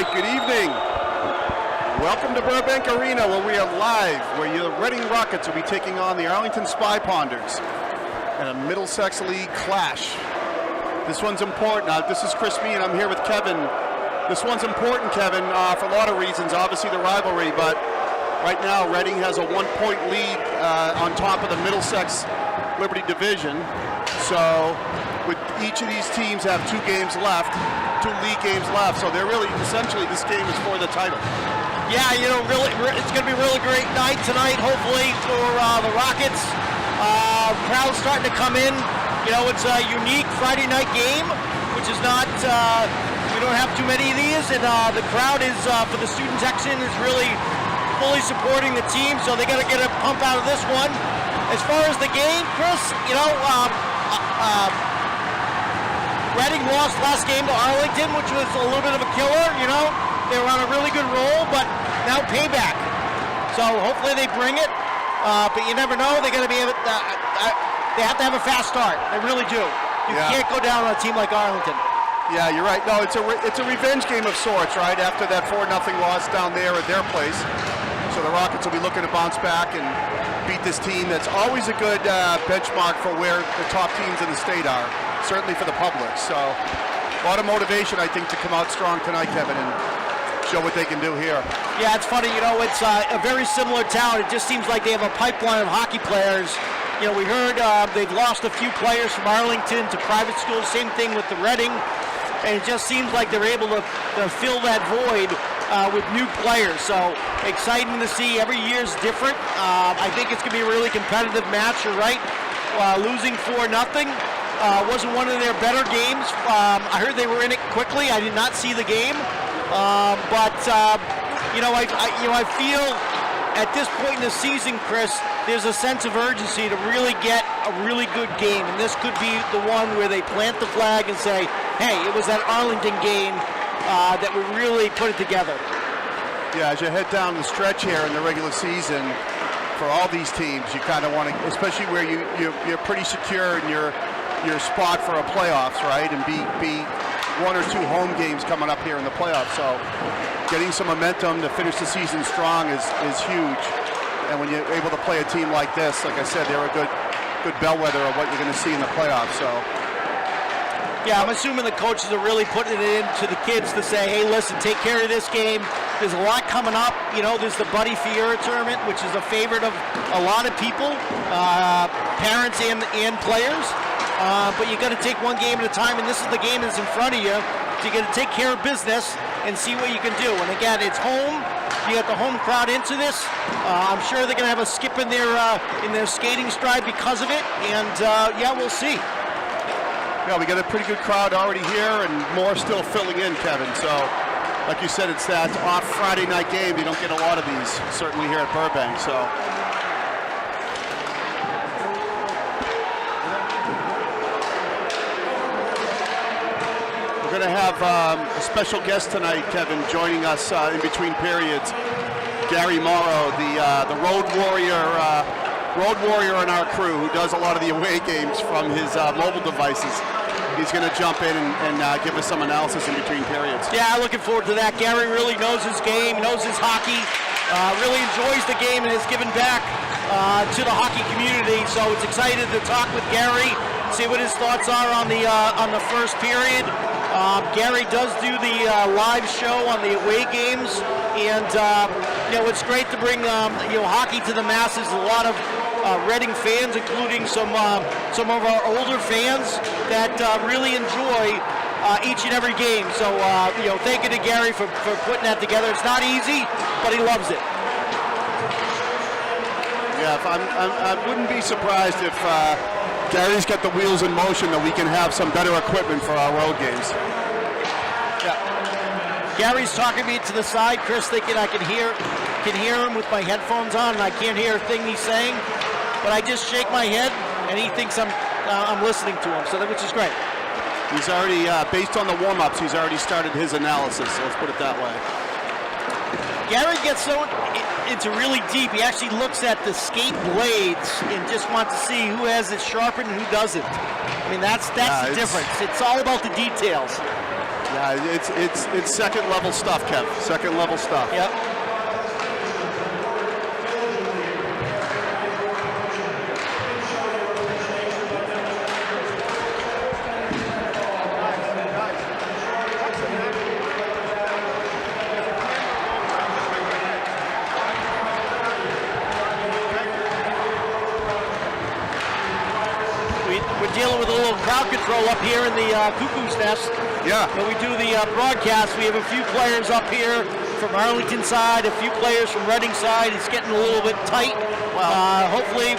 right, good evening. Welcome to Burbank Arena, where we are live, where your Reading Rockets will be taking on the Arlington Spy Ponders in a Middlesex League clash. This one's important. This is Chris Mee, and I'm here with Kevin. This one's important, Kevin, for a lot of reasons. Obviously the rivalry, but right now Reading has a 1-point lead on top of the Middlesex Liberty Division. So with each of these teams have 2 games left, 2 league games left. So they're really, essentially, this game is for the title. Yeah, you know, really, it's going to be a really great night tonight, hopefully, for the Rockets. Crowd's starting to come in. You know, it's a unique Friday night game, which is not, we don't have too many of these, and the crowd is, for the student section, is really fully supporting the team, so they got to get a pump out of this one. As far as the game, Chris, you know, Reading lost last game to Arlington, which was a little bit of a killer, you know. They were on a really good roll, but now payback. So hopefully they bring it, but you never know. They're going to be, they have to have a fast start. They really do. You can't go down on a team like Arlington. Yeah, you're right. No, it's a revenge game of sorts, right? After that 4-0 loss down there at their place. So the Rockets will be looking to bounce back and beat this team that's always a good benchmark for where the top teams in the state are, certainly for the public. So a lot of motivation, I think, to come out strong tonight, Kevin, and show what they can do here. Yeah, it's funny, you know, it's a very similar town. It just seems like they have a pipeline of hockey players. You know, we heard they've lost a few players from Arlington to private schools, same thing with the Reading, and it just seems like they're able to fill that void with new players. So exciting to see. Every year's different. I think it's going to be a really competitive match. You're right. Losing 4-0 wasn't one of their better games. I heard they were in it quickly. I did not see the game. But you know, I feel at this point in the season, Chris, there's a sense of urgency to really get a really good game, and this could be the one where they plant the flag and say, hey, it was that Arlington game that we really put it together. Yeah, as you head down the stretch here in the regular season, for all these teams, you kind of want to, especially where you're pretty secure in your spot for a playoffs, right, and be 1 or 2 home games coming up here in the playoffs. So getting some momentum to finish the season strong is huge. And when you're able to play a team like this, like I said, they're a good bellwether of what you're going to see in the playoffs. So yeah, I'm assuming the coaches are really putting it into the kids to say, hey, listen, take care of this game. There's a lot coming up. You know, there's the Buddy Fiera tournament, which is a favorite of a lot of people, parents and players. But you got to take one game at a time, and this is the game that's in front of you. So you got to take care of business and see what you can do. And again, it's home. You got the home crowd into this. I'm sure they're going to have a skip in their skating stride because of it. And yeah, we'll see. Yeah, we got a pretty good crowd already here, and more still filling in, Kevin. So, like you said, it's that off Friday night game. You don't get a lot of these, certainly here at Burbank. So. We're going to have a special guest tonight, Kevin, joining us in between periods. Gary Morrow, the road warrior in our crew, who does a lot of the away games from his mobile devices. He's going to jump in and give us some analysis in between periods. Yeah, looking forward to that. Gary really knows his game, knows his hockey, really enjoys the game, and has given back to the hockey community. So it's excited to talk with Gary, see what his thoughts are on the first period. Gary does do the live show on the away games, and you know, it's great to bring you know, hockey to the masses. A lot of Reading fans, including some of our older fans that really enjoy each and every game. So you know, thank you to Gary for putting that together. It's not easy, but he loves it. Yeah, I wouldn't be surprised if Gary's got the wheels in motion, that we can have some better equipment for our road games. Yeah. Gary's talking me to the side, Chris, thinking I can hear him with my headphones on, and I can't hear a thing he's saying. But I just shake my head, and he thinks I'm listening to him, which is great. He's already, based on the warm-ups, he's already started his analysis, so let's put it that way. Gary gets so into really deep. He actually looks at the skate blades and just wants to see who has it sharpened and who doesn't. I mean, that's the difference. It's all about the details. Yeah, It's second level stuff, Kev. Second level stuff. Yep. We're dealing with a little crowd control up here in the Cuckoo's Nest. Yeah. When we do the broadcast, we have a few players up here from Arlington side, a few players from Reading side. It's getting a little bit tight. Hopefully,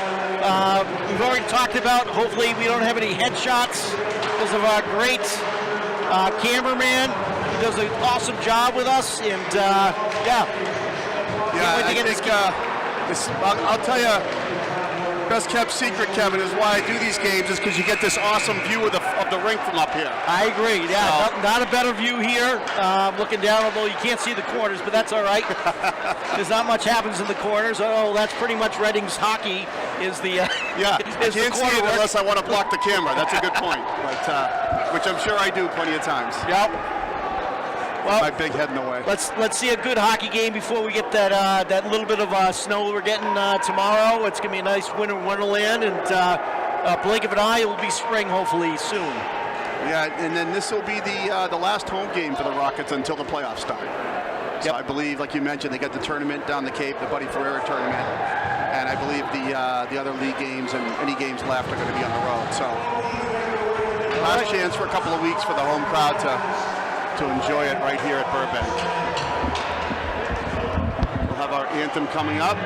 we've already talked about, hopefully we don't have any headshots because of our great cameraman who does an awesome job with us. And Yeah, I think I'll tell you, best kept secret, Kevin, is why I do these games is because you get this awesome view of the rink from up here. I agree. Yeah, not a better view here. Looking down, although you can't see the corners, but that's all right. There's not much happens in the corners. Oh, that's pretty much Reading's hockey. Is the yeah? I can't see it unless I want to block the camera. That's a good point. But which I'm sure I do plenty of times. Yep. Well, my big head in the way. Let's see a good hockey game before we get that little bit of snow we're getting tomorrow. It's gonna be a nice winter wonderland, and blink of an eye, it will be spring hopefully soon. Yeah, and then this will be the last home game for the Rockets until the playoffs start. So I believe, like you mentioned, they got the tournament down the Cape, the Buddy Ferreira tournament, and I believe the other league games and any games left are going to be on the road. So last chance for a couple of weeks for the home crowd to enjoy it right here at Burbank. We'll have our anthem coming up.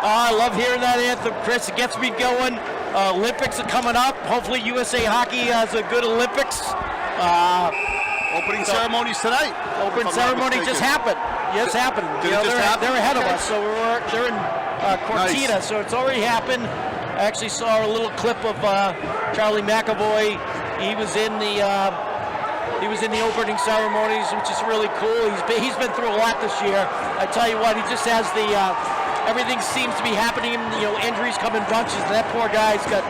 I love hearing that anthem, Chris. It gets me going. Olympics are coming up. Hopefully USA Hockey has a good Olympics. Opening ceremonies tonight. Opening ceremony just happened. Yes, happened. They're ahead of us, so they're in Cortina, so it's already happened. I actually saw a little clip of Charlie McAvoy. He was in the opening ceremonies, which is really cool. He's been through a lot this year. I tell you what, he just has the everything seems to be happening. Injuries come in bunches, and that poor guy's got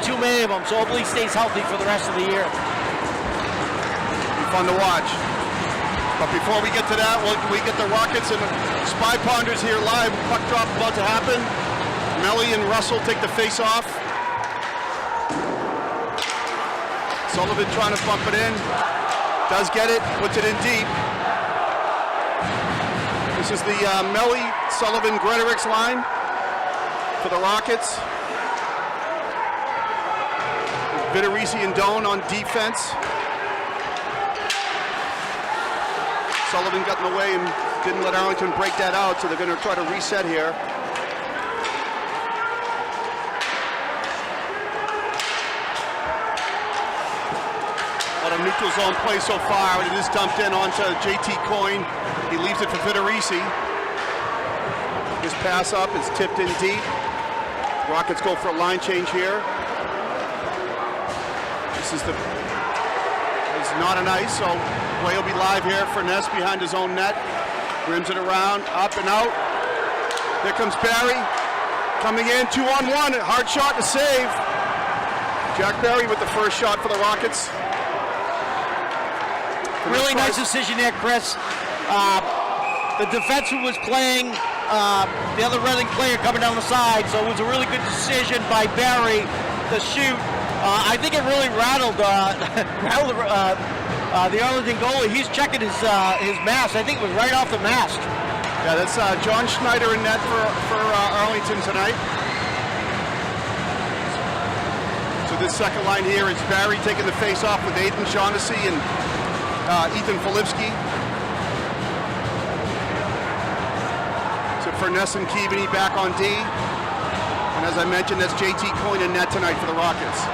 too many of them. So hopefully he stays healthy for the rest of the year. Be fun to watch. But before we get to that, we get the Rockets and Spy Ponders here live. Puck drop about to happen. Melly and Russell take the face off. Sullivan trying to bump it in. Does get it, puts it in deep. This is the Melly, Sullivan, Gretorix line for the Rockets. Vitorisi and Doan on defense. Sullivan got in the way and didn't let Arlington break that out, so they're going to try to reset here. Neutral zone play so far, and it is dumped in onto JT Coyne. He leaves it for Vitorisi. His pass up is tipped in deep. Rockets go for a line change here. This is not an ice, so Play will be live here. Furness behind his own net. Rims it around, up and out. There comes Barry. Coming in, 2-on-1. Hard shot to save. Jack Barry with the first shot for the Rockets. Really nice decision there, Chris. The defenseman was playing the other Reading player coming down the side, so it was a really good decision by Barry to shoot. I think it really rattled the Arlington goalie. He's checking his mask. I think it was right off the mask. Yeah, that's John Schneider in net for Arlington tonight. So this second line here is Barry taking the face off with Aiden Shaughnessy and Ethan Filipski. So Furness and Keaveney back on D. And as I mentioned, that's JT Coyne in net tonight for the Rockets.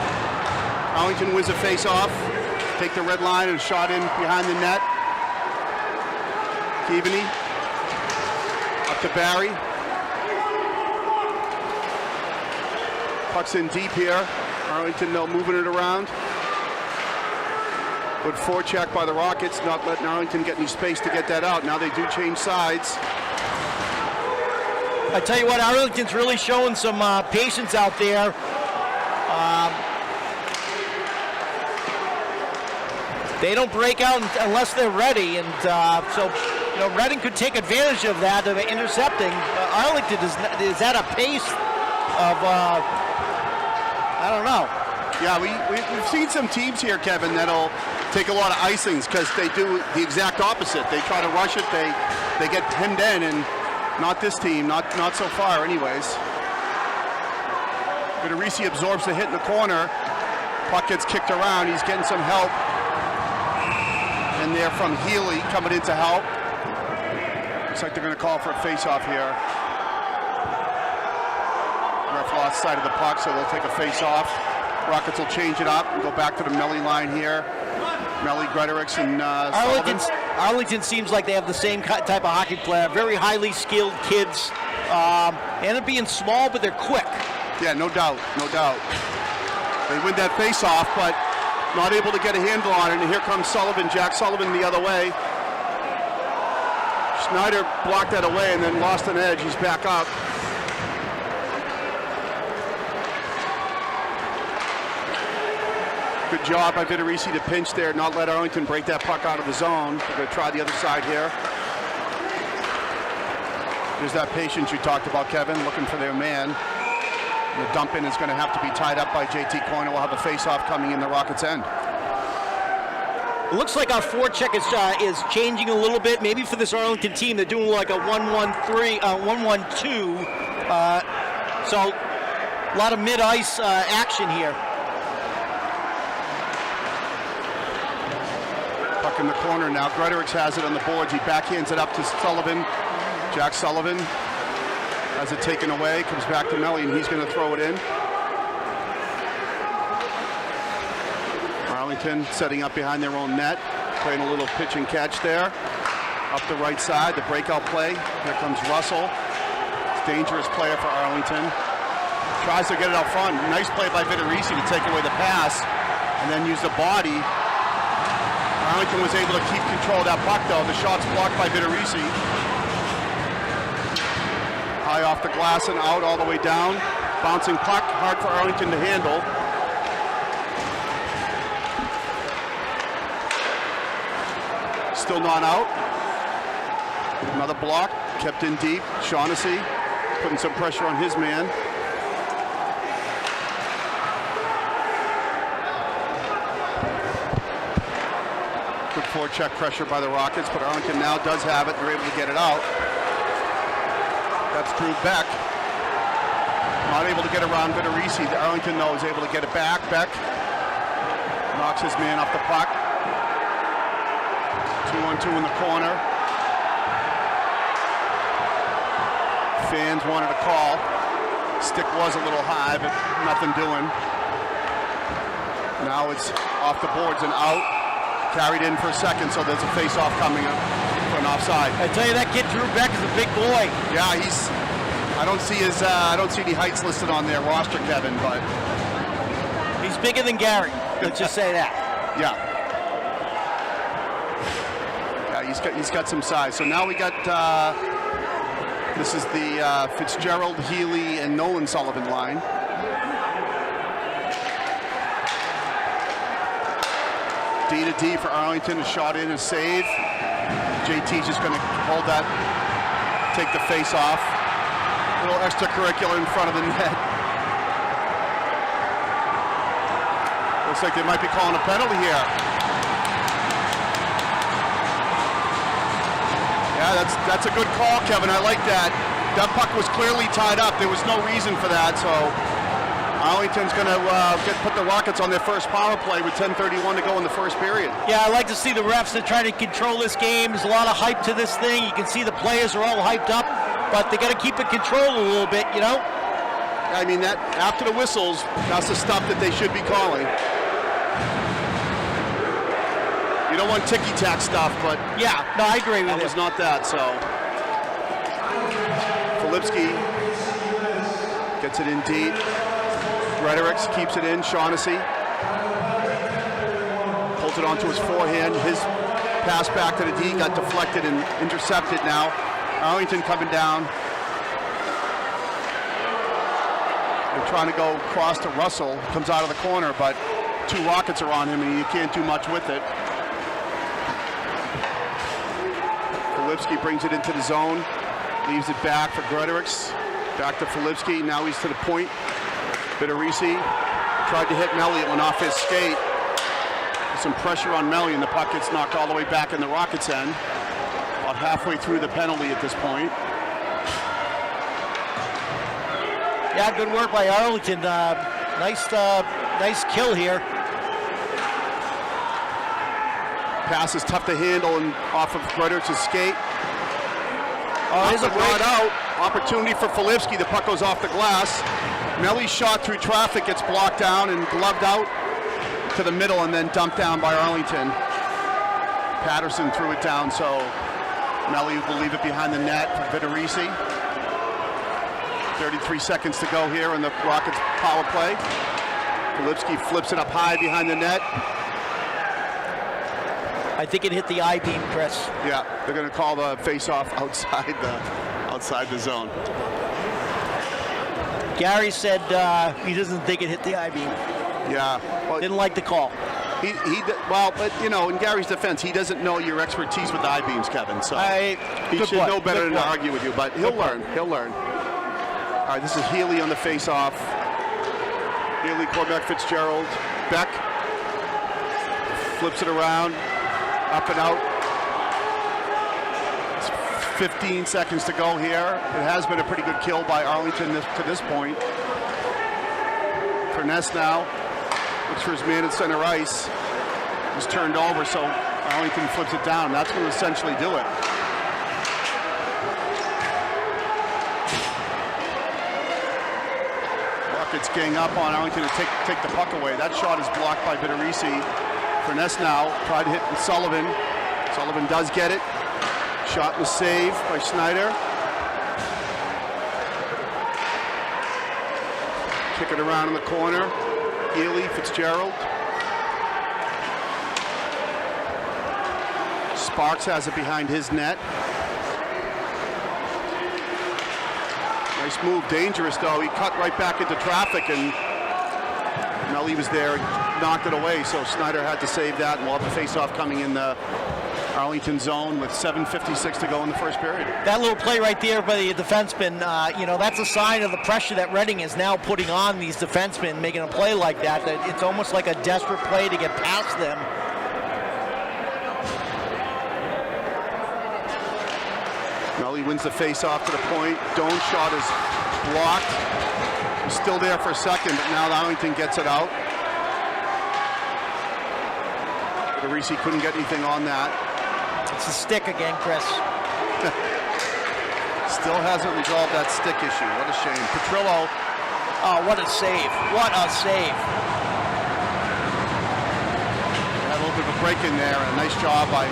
Arlington wins a face off. Take the red line and shot in behind the net. Keaveney. Up to Barry. Puck's in deep here. Arlington moving it around. Good forecheck by the Rockets, not letting Arlington get any space to get that out. Now they do change sides. I tell you what, Arlington's really showing some patience out there. They don't break out unless they're ready, and so Reading could take advantage of that, of intercepting. Arlington is at a pace of I don't know. Yeah, we've seen some teams here, Kevin, that'll take a lot of icings because they do the exact opposite. They try to rush it, they get pinned in, and not this team, not so far anyways. Vitorisi absorbs the hit in the corner. Puck gets kicked around, he's getting some help. And there from Healy coming in to help. Looks like they're going to call for a face-off here. Ref lost sight of the puck, so they'll take a face-off. Rockets will change it up and go back to the Melly line here. Melly, Gretorix, and Arlington seems like they have the same type of hockey player. Very highly skilled kids. End up being small, but they're quick. Yeah, no doubt, no doubt. They win that face-off, but not able to get a handle on it. And here comes Sullivan, Jack Sullivan the other way. Schneider blocked that away and then lost an edge. He's back up. Good job by Vitorisi to pinch there, not let Arlington break that puck out of the zone. They're going to try the other side here. There's that patience you talked about, Kevin, looking for their man. The dump in is going to have to be tied up by JT Coyne. We'll have a face-off coming in the Rockets' end. It looks like our forecheck is changing a little bit. Maybe for this Arlington team, they're doing like a 1-1-3, 1-1-2. So a lot of mid-ice action here. Puck in the corner now. Gretorix has it on the boards. He backhands it up to Sullivan. Jack Sullivan has it taken away. Comes back to Melly, and he's going to throw it in. Arlington setting up behind their own net. Playing a little pitch and catch there. Up the right side, the breakout play. Here comes Russell. Dangerous player for Arlington. Tries to get it out front. Nice play by Vitorisi to take away the pass and then use the body. Arlington was able to keep control of that puck, though. The shot's blocked by Vitorisi. High off the glass and out all the way down. Bouncing puck, hard for Arlington to handle. Still not out. Another block, kept in deep. Shaughnessy putting some pressure on his man. Good forecheck pressure by the Rockets, but Arlington now does have it. They're able to get it out. That's Drew Beck. Not able to get around Vitorisi. Arlington, though, is able to get it back. Beck knocks his man off the puck. 2-on-2 in the corner. Fans wanted a call. Stick was a little high, but nothing doing. Now it's off the boards and out. Carried in for a second, so there's a face-off coming up for an offside. I tell you, that kid Drew Beck is a big boy. Yeah, I don't see any heights listed on their roster, Kevin, but he's bigger than Gary. Let's just say that. Yeah. He's got some size. So now we got this is the Fitzgerald, Healy, and Nolan Sullivan line. D to D for Arlington, a shot in, a save. JT's just going to hold that, take the face off. A little extracurricular in front of the net. Looks like they might be calling a penalty here. Yeah, that's a good call, Kevin. I like that. That puck was clearly tied up. There was no reason for that, so Arlington's going to put the Rockets on their first power play with 10:31 to go in the first period. Yeah, I like to see the refs that try to control this game. There's a lot of hype to this thing. You can see the players are all hyped up, but they got to keep it controlled a little bit, you know? I mean, that after the whistles, that's the stuff that they should be calling. You don't want ticky-tack stuff, but yeah, no, I agree with you. That was not that, so. Filipski gets it in deep. Gretorix keeps it in. Shaughnessy pulls it onto his forehand. His pass back to the D got deflected and intercepted now. Arlington coming down. They're trying to go across to Russell. Comes out of the corner, but two Rockets are on him and you can't do much with it. Filipski brings it into the zone. Leaves it back for Gretorix. Back to Filipski. Now he's to the point. Bitterisi tried to hit Melly. It went off his skate. Some pressure on Melly, and the puck gets knocked all the way back in the Rockets' end. About halfway through the penalty at this point. Yeah, good work by Arlington. Nice kill here. Pass is tough to handle and off of Gretorich's skate. Oh, there's a brought out. Opportunity for Filipski. The puck goes off the glass. Melly's shot through traffic gets blocked down and gloved out to the middle and then dumped down by Arlington. Patterson threw it down, so Melly will leave it behind the net for Bitterisi. 33 seconds to go here in the Rockets power play. Filipski flips it up high behind the net. I think it hit the I-beam, Chris. Yeah, they're going to call the face-off outside the zone. Gary said he doesn't think it hit the I-beam. Yeah. Well, didn't like the call. Well, but you know, in Gary's defense, he doesn't know your expertise with I-beams, Kevin. So he should know better than to argue with you. But he'll learn. He'll learn. All right, this is Healy on the face-off. Healy, Cormac Fitzgerald, Beck flips it around, up and out. 15 seconds to go here. It has been a pretty good kill by Arlington to this point. Furness now looks for his man at center ice. He's turned over, so Arlington flips it down. That's going to essentially do it. Rockets gang up on Arlington to take the puck away. That shot is blocked by Bitterisi. Furness now tried to hit Sullivan. Sullivan does get it. Shot was saved by Schneider. Kick it around in the corner. Healy, Fitzgerald. Sparks has it behind his net. Nice move, dangerous though. He cut right back into traffic and Melly was there and knocked it away, so Schneider had to save that, and we'll have the face-off coming in the Arlington zone with 7:56 to go in the first period. That little play right there by the defenseman, that's a sign of the pressure that Reading is now putting on these defensemen, making a play like that. It's almost like a desperate play to get past them. Melly wins the face-off to the point. Doan's shot is blocked. He's still there for a second, but now Arlington gets it out. Barisi couldn't get anything on that. It's a stick again, Chris. Still hasn't resolved that stick issue. What a shame. Petrillo. Oh, what a save. What a save. Had a little bit of a break in there, and a nice job by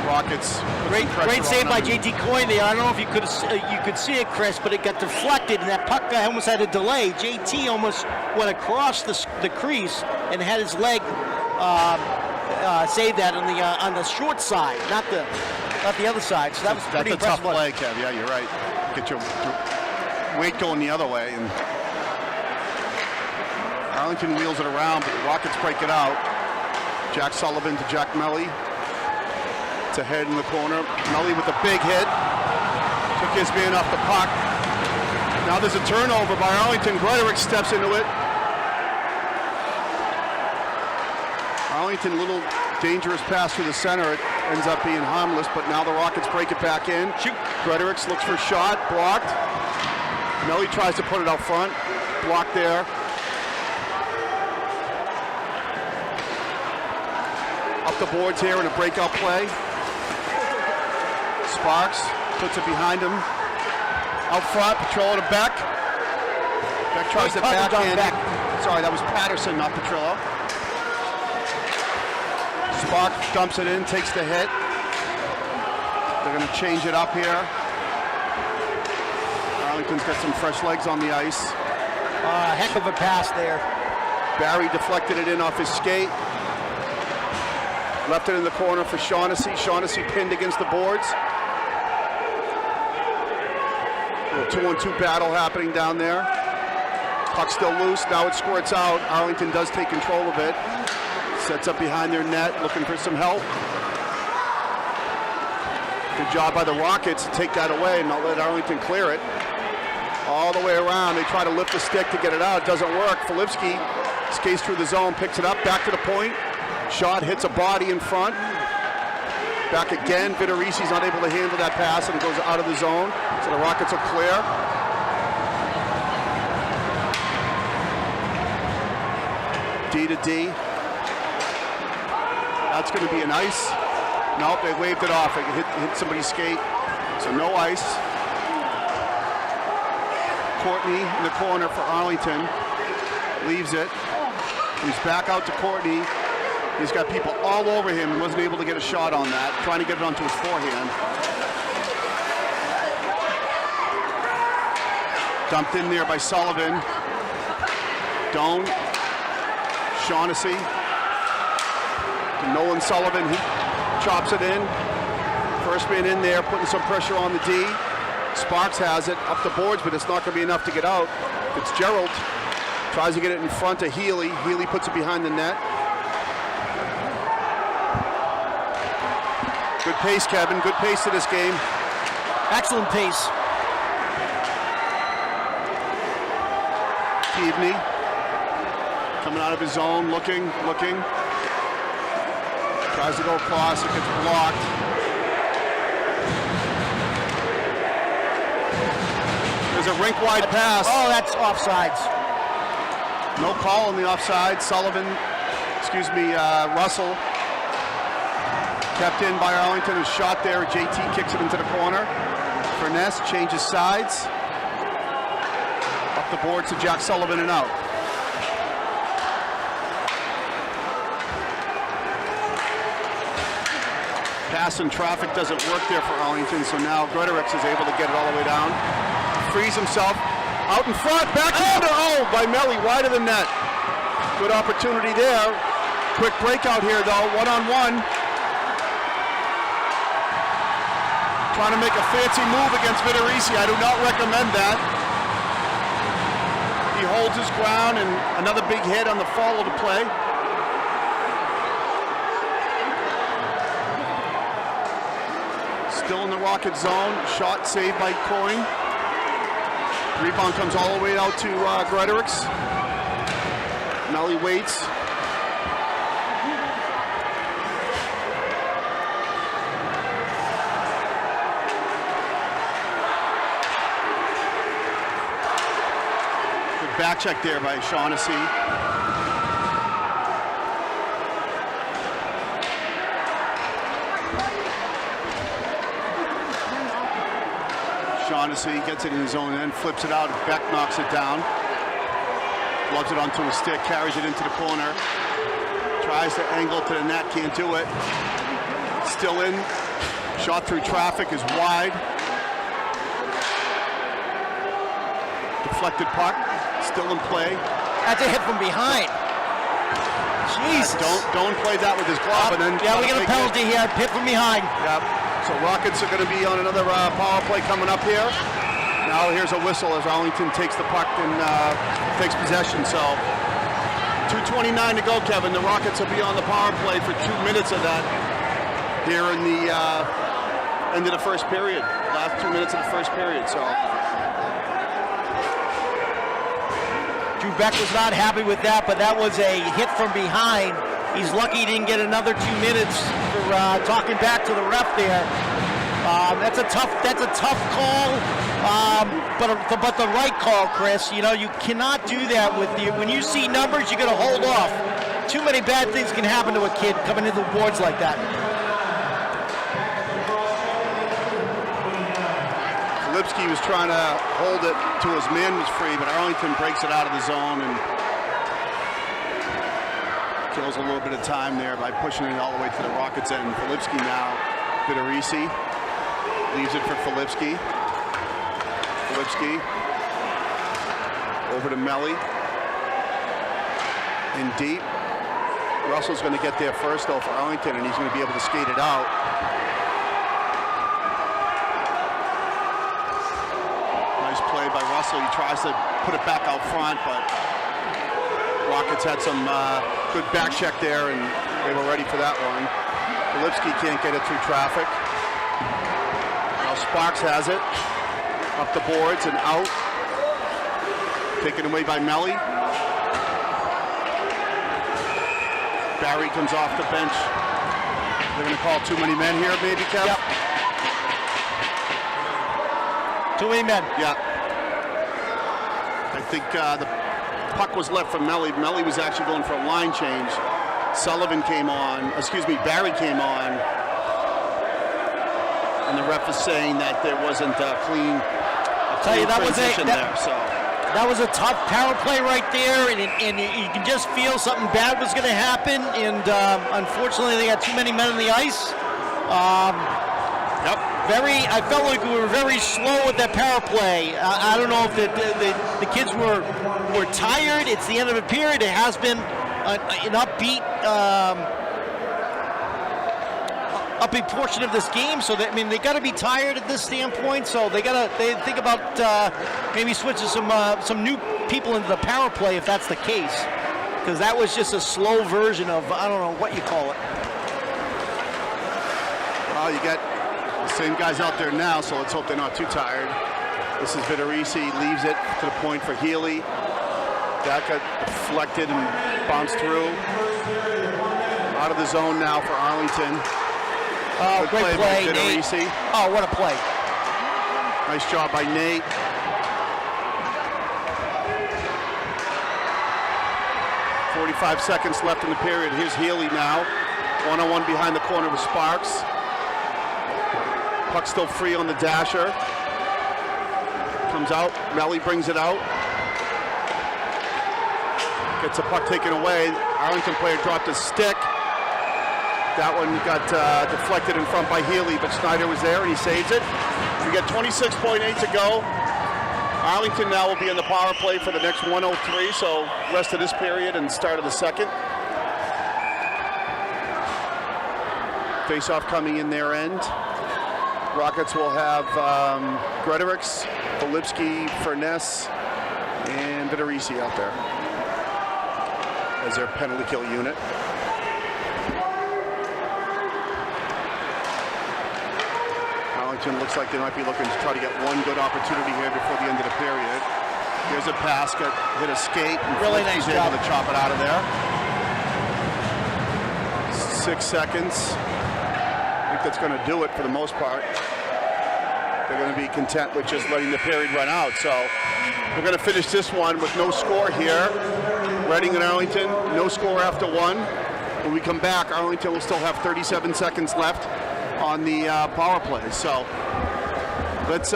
Rockets. Great save by JT Coyne there. I don't know if you could see it, Chris, but it got deflected, and that puck guy almost had a delay. JT almost went across the crease and had his leg saved that on the short side, not the other side. So that was pretty That's a tough impressive. play, Kev. Yeah, you're right. Get your weight going the other way. And Arlington wheels it around, but the Rockets break it out. Jack Sullivan to Jack Melly. It's a head in the corner. Melly with a big hit. Took his man off the puck. Now there's a turnover by Arlington. Gregory steps into it. Arlington, little dangerous pass through the center. It ends up being harmless, but now the Rockets break it back in. Shoot. Gregory looks for a shot, blocked. Melly tries to put it out front. Blocked there. Up the boards here in a breakout play. Sparks puts it behind him. Out front, Petrillo to Beck. Beck tries to backhand. Sorry, that was Patterson, not Petrillo. Spark dumps it in, takes the hit. They're going to change it up here. Arlington's got some fresh legs on the ice. Heck of a pass there. Barry deflected it in off his skate. Left it in the corner for Shaughnessy. Shaughnessy pinned against the boards. A little 2-on-2 battle happening down there. Puck still loose. Now it squirts out. Arlington does take control of it. Sets up behind their net, looking for some help. Good job by the Rockets to take that away and not let Arlington clear it. All the way around. They try to lift the stick to get it out. It doesn't work. Filipski skates through the zone, picks it up, back to the point. Shot hits a body in front. Back again. Vitorisi's not able to handle that pass and it goes out of the zone. So the Rockets are clear. D to D. That's going to be an ice. Nope, they waved it off. It hit somebody's skate. So no ice. Courtney in the corner for Arlington. Leaves it. He's back out to Courtney. He's got people all over him. He wasn't able to get a shot on that. Trying to get it onto his forehand. Dumped in there by Sullivan. Doan. Shaughnessy. To Nolan Sullivan. He chops it in. First man in there, putting some pressure on the D. Sparks has it up the boards, but it's not going to be enough to get out. Fitzgerald tries to get it in front of Healy. Healy puts it behind the net. Good pace, Kevin. Good pace to this game. Excellent pace. Keavney coming out of his zone, looking. Tries to go across, it gets blocked. There's a rink-wide pass. Oh, that's offsides. No call on the offside. Russell. Kept in by Arlington, a shot there. JT kicks it into the corner. Furness changes sides. Up the board to Jack Sullivan and out. Pass and traffic doesn't work there for Arlington, so now Gregory is able to get it all the way down. Frees himself. Out in front, backhander. Oh, by Melly, wide of the net. Good opportunity there. Quick breakout here, though, one-on-one. Trying to make a fancy move against Vitorisi. I do not recommend that. He holds his ground, and another big hit on the follow to play. Still in the Rocket zone. Shot saved by Coyne. Rebound comes all the way out to Gretorix. Melly waits. Good back check there by Shaughnessy. Shaughnessy gets it in his own end, flips it out, Beck knocks it down. Loves it onto his stick, carries it into the corner. Tries to angle to the net, can't do it. Still in. Shot through traffic is wide. Deflected puck, still in play. That's a hit from behind. Jesus. Don't play that with his glove. And then yeah, we got a penalty here. Hit from behind. Yep. So Rockets are going to be on another power play coming up here. Now here's a whistle as Arlington takes the puck and takes possession. So 2:29 to go, Kevin. The Rockets will be on the power play for 2 minutes of that here in the end of the first period. Last 2 minutes of the first period. So Drew Beck was not happy with that, but that was a hit from behind. He's lucky he didn't get another 2 minutes for talking back to the ref there. That's a tough call, but the right call, Chris. You know, you cannot do that with you. When you see numbers, you're going to hold off. Too many bad things can happen to a kid coming into the boards like that. Lipsky was trying to hold it till his man was free, but Arlington breaks it out of the zone and kills a little bit of time there by pushing it all the way to the Rockets end. Filipski now, Vitorisi leaves it for Filipski. Filipski over to Melly. In deep. Russell's going to get there first though for Arlington, and he's going to be able to skate it out. Nice play by Russell. He tries to put it back out front, but Rockets had some good back check there, and they were ready for that one. Filipski can't get it through traffic. Now Sparks has it. Up the boards and out. Taken away by Melly. Barry comes off the bench. They're going to call too many men here, maybe, Kev? Yep. Too many men. Yeah. I think the puck was left from Melly. Melly was actually going for a line change. Sullivan came on. Barry came on. And the ref is saying that there wasn't a clean transition there. So. That was a tough power play right there, and you can just feel something bad was going to happen, and unfortunately they got too many men on the ice. I felt like we were very slow with that power play. I don't know if the kids were tired. It's the end of the period. It has been an upbeat portion of this game, so that, I mean, they got to be tired at this standpoint. So they think about maybe switching some new people into the power play if that's the case, because that was just a slow version of, I don't know what you call it. Well, you got the same guys out there now, so let's hope they're not too tired. This is Vitorisi, leaves it to the point for Healy. That got deflected and bounced through. Out of the zone now for Arlington. Oh, great play, Nate. Oh, what a play. Nice job by Nate. .45 seconds left in the period. Here's Healy now. One-on-one behind the corner with Sparks. Puck still free on the dasher. Comes out. Melly brings it out. Gets the puck taken away. Arlington player dropped his stick. That one got deflected in front by Healy, but Snyder was there and he saves it. We got 26.8 to go. Arlington now will be in the power play for the next 1:03, so rest of this period and start of the second. Face-off coming in their end. Rockets will have Gretorix, Filipski, Furness, and Vitorisi out there as their penalty kill unit. Arlington looks like they might be looking to try to get one good opportunity here before the end of the period. Here's a pass, hit a skate, and really nice job able to chop it out of there. 6 seconds. I think that's going to do it for the most part. They're going to be content with just letting the period run out. So we're going to finish this one with no score here. Reading and Arlington, no score after one. When we come back, Arlington will still have 37 seconds left on the power play. So let's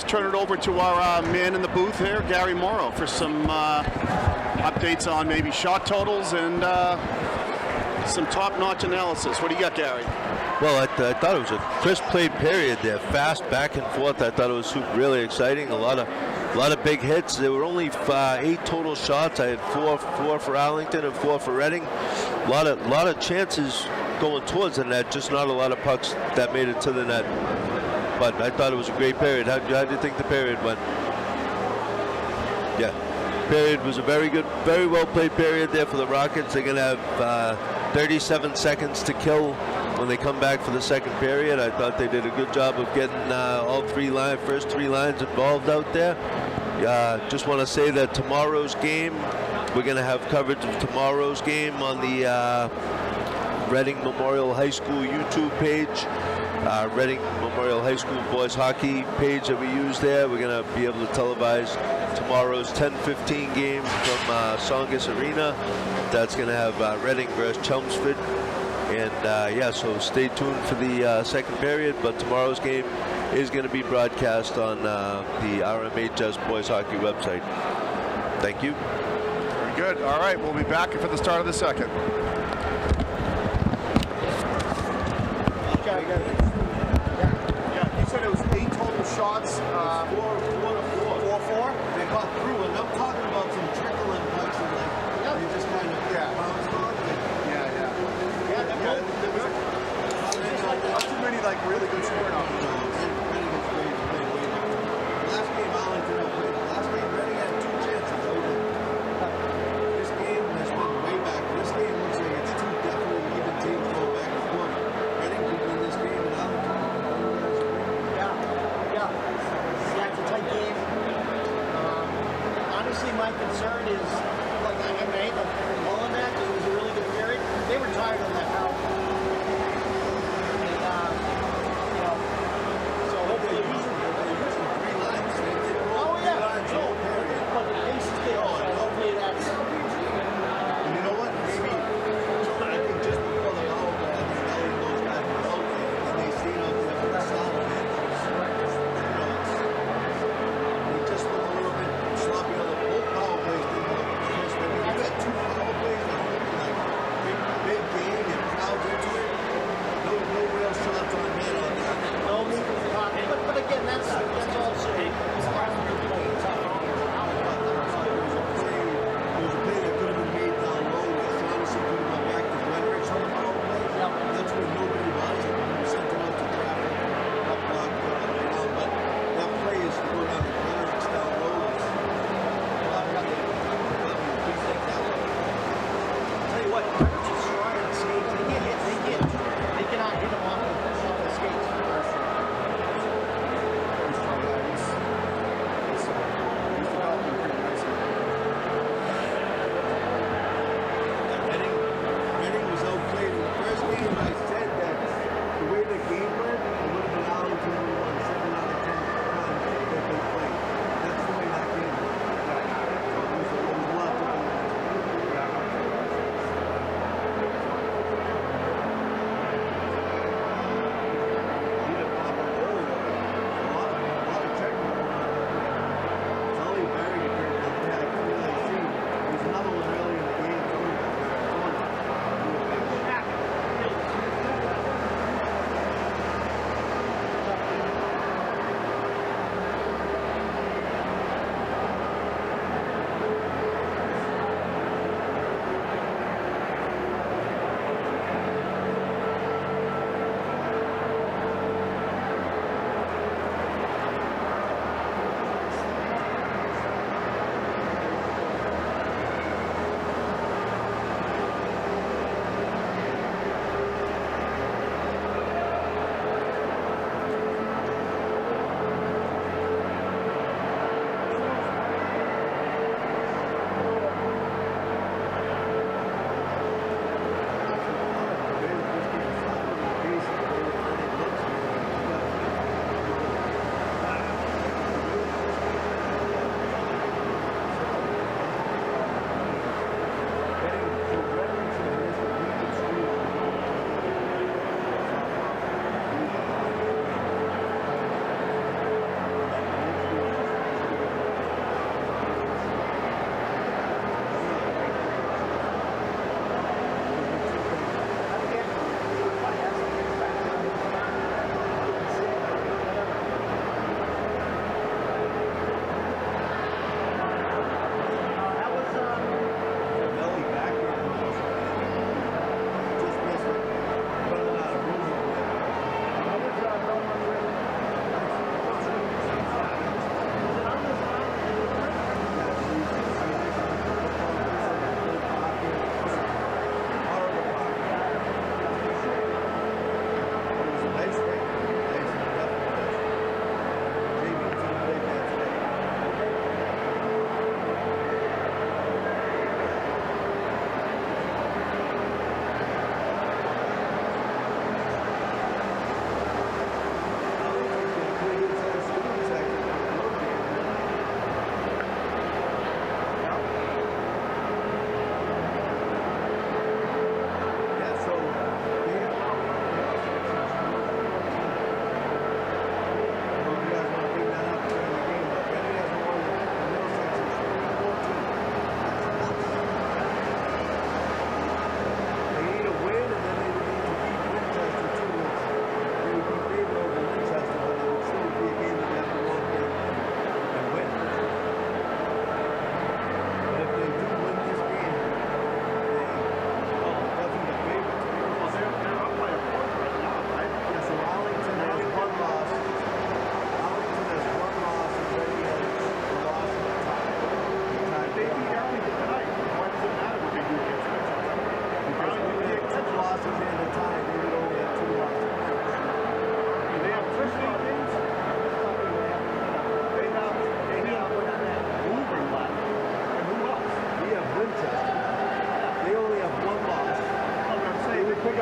turn it over to our man in the booth here, Gary Morrow, for some updates on maybe shot totals and some top-notch analysis. What do you got, Gary? Well, I thought it was a crisp played period there, fast back and forth. I thought it was really exciting. A lot of big hits. There were only 8 total shots. I had 4 for Arlington and 4 for Reading. lot of chances going towards the net, just not a lot of pucks that made it to the net. But I thought it was a great period. How do you think the period went? Yeah, period was a very good, very well played period there for the Rockets. They're going to have 37 seconds to kill when they come back for the second period. I thought they did a good job of getting all first three lines involved out there. Just want to say that tomorrow's game, we're going to have coverage of tomorrow's game on the Reading Memorial High School YouTube page. Reading Memorial High School boys hockey page that we use there. We're going to be able to televise tomorrow's 10:15 game from Songus Arena. That's going to have Reading versus Chelmsford. And yeah, so stay tuned for the second period. But tomorrow's game is going to be broadcast on the RMHS boys hockey website. Thank you. Very good. All right, we'll be back for the start of the second. Yeah, you said it was 8 total shots. 4-4. They got through, and I'm talking about some trickling pucks and like they just kind of bounced on. Not too many like really good scoring opportunities. Last game, Arlington played. Last game, Reading had 2 chances. This game has been way back. This game looks like it's 2 definitely even teams going back and forth. Reading could win this game, and Arlington. Yeah. That's a tight game.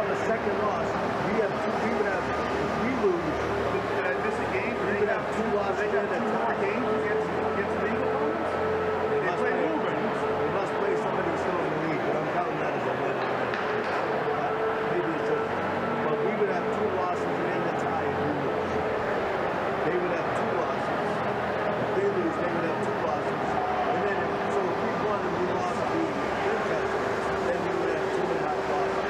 have a second loss, we would have, if we lose, Did I miss a game? we would have 2 losses in a tie. Games against league opponents? They play moving. They must play somebody still in the league, but I'm counting that as a win. Maybe it's a, but we would have 2 losses in the tie if we lose. They would have 2 losses. If they lose, they would have 2 losses. And then, so if we won and we lost to Winchester, then we would have 2.5 losses.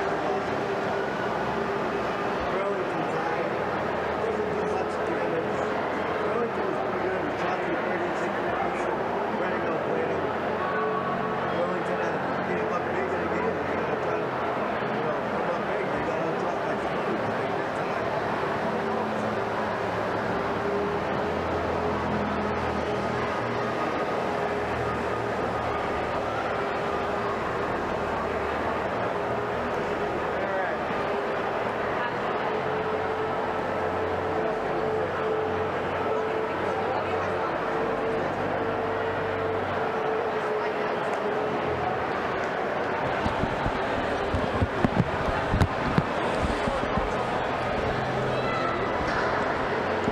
Arlington tie doesn't do much damage. Arlington was pretty good. We shot through 36 minutes. Reading outplayed them. Arlington had a game up big in the game. They got to try to, come up big. They got to drop like 20 to make their tie.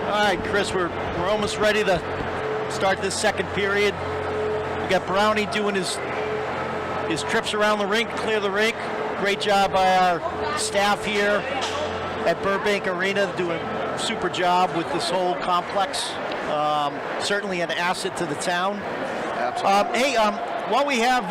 All right, Chris, we're almost ready to start this second period. We got Brownie doing his trips around the rink, clear the rink. Great job by our staff here at Burbank Arena, doing a super job with this whole complex. Certainly an asset to the town. Absolutely. While we have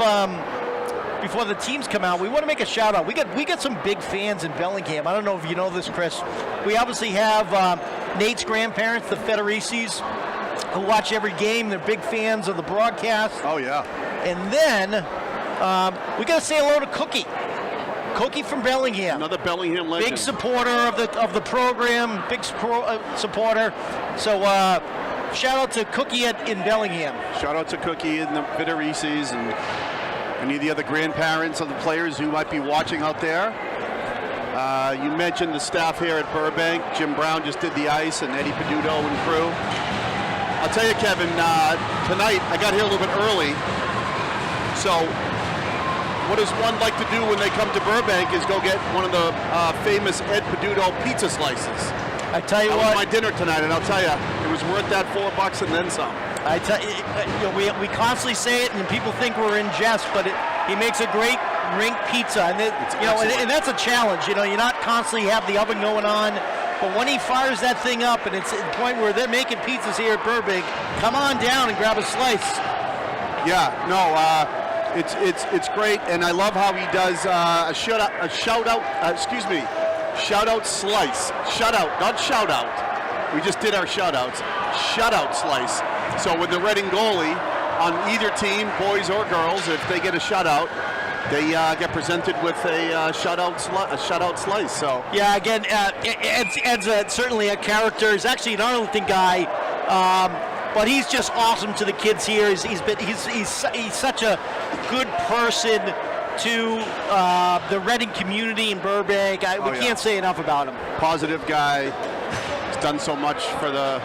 before the teams come out, we want to make a shout out. We got some big fans in Bellingham. I don't know if you know this, Chris. We obviously have Nate's grandparents, the Federicis, who watch every game. They're big fans of the broadcast. Oh, yeah. And then we got to say hello to Cookie. Cookie from Bellingham. Another Bellingham legend. Big supporter of the program, big supporter. So shout out to Cookie in Bellingham. Shout out to Cookie and the Federicis and any of the other grandparents of the players who might be watching out there. You mentioned the staff here at Burbank. Jim Brown just did the ice, and Eddie Peduto and crew. I'll tell you, Kevin, tonight I got here a little bit early. So what does one like to do when they come to Burbank is go get one of the famous Ed Peduto pizza slices. I tell you That what. was my dinner tonight, and I'll tell you, it was worth that $4 and then some. I tell you, we constantly say it, and people think we're in jest, but he makes a great rink pizza, and and that's a challenge. You're not constantly have the oven going on, but when he fires that thing up, and it's at the point where they're making pizzas here at Burbank, come on down and grab a slice. Yeah, no, it's great, and I love how he does shout out slice, not shout out. We just did our shout outs. Shutout slice. So with the Reading goalie on either team, boys or girls, if they get a shutout, they get presented with a shutout slice. So yeah, again, Ed's certainly a character. He's actually an Arlington guy, but he's just awesome to the kids here. He's such a good person to the Reading community in Burbank. We can't say enough about him. Positive guy. He's done so much for the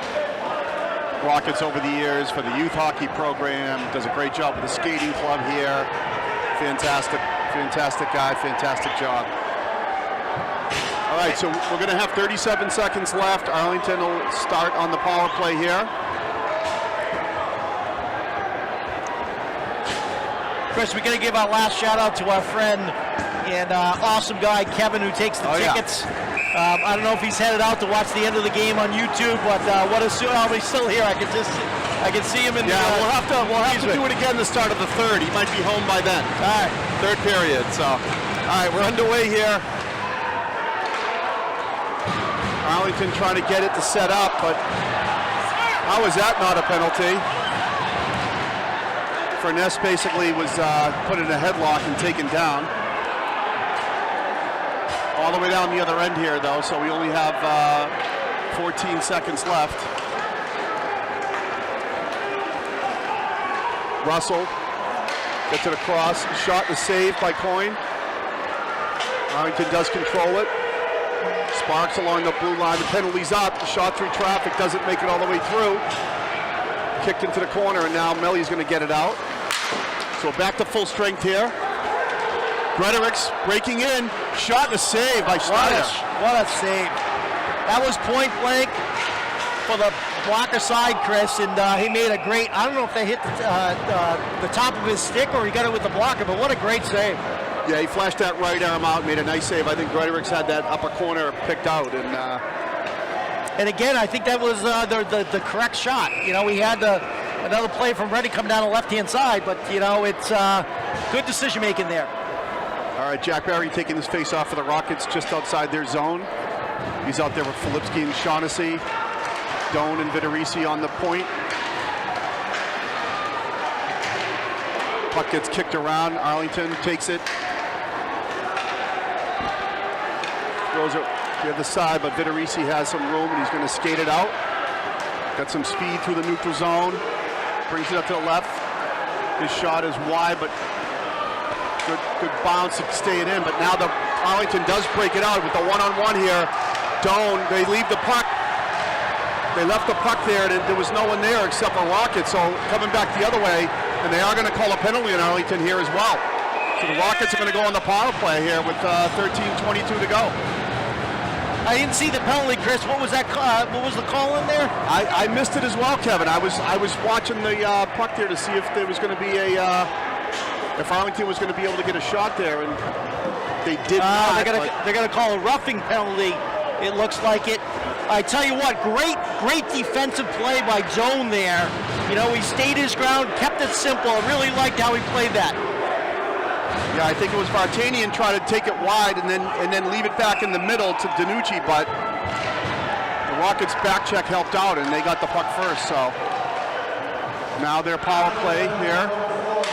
Rockets over the years, for the youth hockey program. Does a great job with the skating club here. Fantastic guy, fantastic job. All right, so we're going to have 37 seconds left. Arlington will start on the power play here. Chris, we're going to give our last shout out to our friend and awesome guy, Kevin, who takes the tickets. I don't know if he's headed out to watch the end of the game on YouTube, but he's still here. I can see him in the we'll have to do it again the start of the third. He might be home by then. All right. Third period. So, all right, we're underway here. Arlington trying to get it to set up, but how is that not a penalty? Furness basically was put in a headlock and taken down. All the way down the other end here, though, so we only have 14 seconds left. Russell gets it across. Shot is saved by Coyne. Arlington does control it. Sparks along the blue line. The penalty's up. The shot through traffic doesn't make it all the way through. Kicked into the corner, and now Melly's going to get it out. So back to full strength here. Gretorix breaking in. Shot and a save by Schneider. What a save. That was point blank for the blocker side, Chris, and he made a great, I don't know if they hit the top of his stick or he got it with the blocker, but what a great save. Yeah, he flashed that right arm out, made a nice save. I think Gretorix had that upper corner picked out. And again, I think that was the correct shot. You know, we had another play from Reading come down the left-hand side, but, you know, it's good decision-making there. All right, Jack Barry taking this face off for the Rockets just outside their zone. He's out there with Filipski and Shaughnessy. Doan and Vitorisi on the point. Puck gets kicked around. Arlington takes it. Throws it the other side, but Vitorisi has some room and he's going to skate it out. Got some speed through the neutral zone. Brings it up to the left. His shot is wide, but good bounce to stay it in. But now the Arlington does break it out with the one-on-one here. Doan, they leave the puck. They left the puck there, and there was no one there except for Rockets. So coming back the other way, and they are going to call a penalty in Arlington here as well. So the Rockets are going to go on the power play here with 13:22 to go. I didn't see the penalty, Chris. What was that? What was the call in there? I missed it as well, Kevin. I was watching the puck there to see if there was going to be if Arlington was going to be able to get a shot there, and they did not. They're going to call a roughing penalty. It looks like it. I tell you what, great defensive play by Doan there. You know, he stayed his ground, kept it simple. I really liked how he played that. Yeah, I think it was Vartanian trying to take it wide and then leave it back in the middle to Danucci, but the Rockets' back check helped out and they got the puck first. So now their power play here.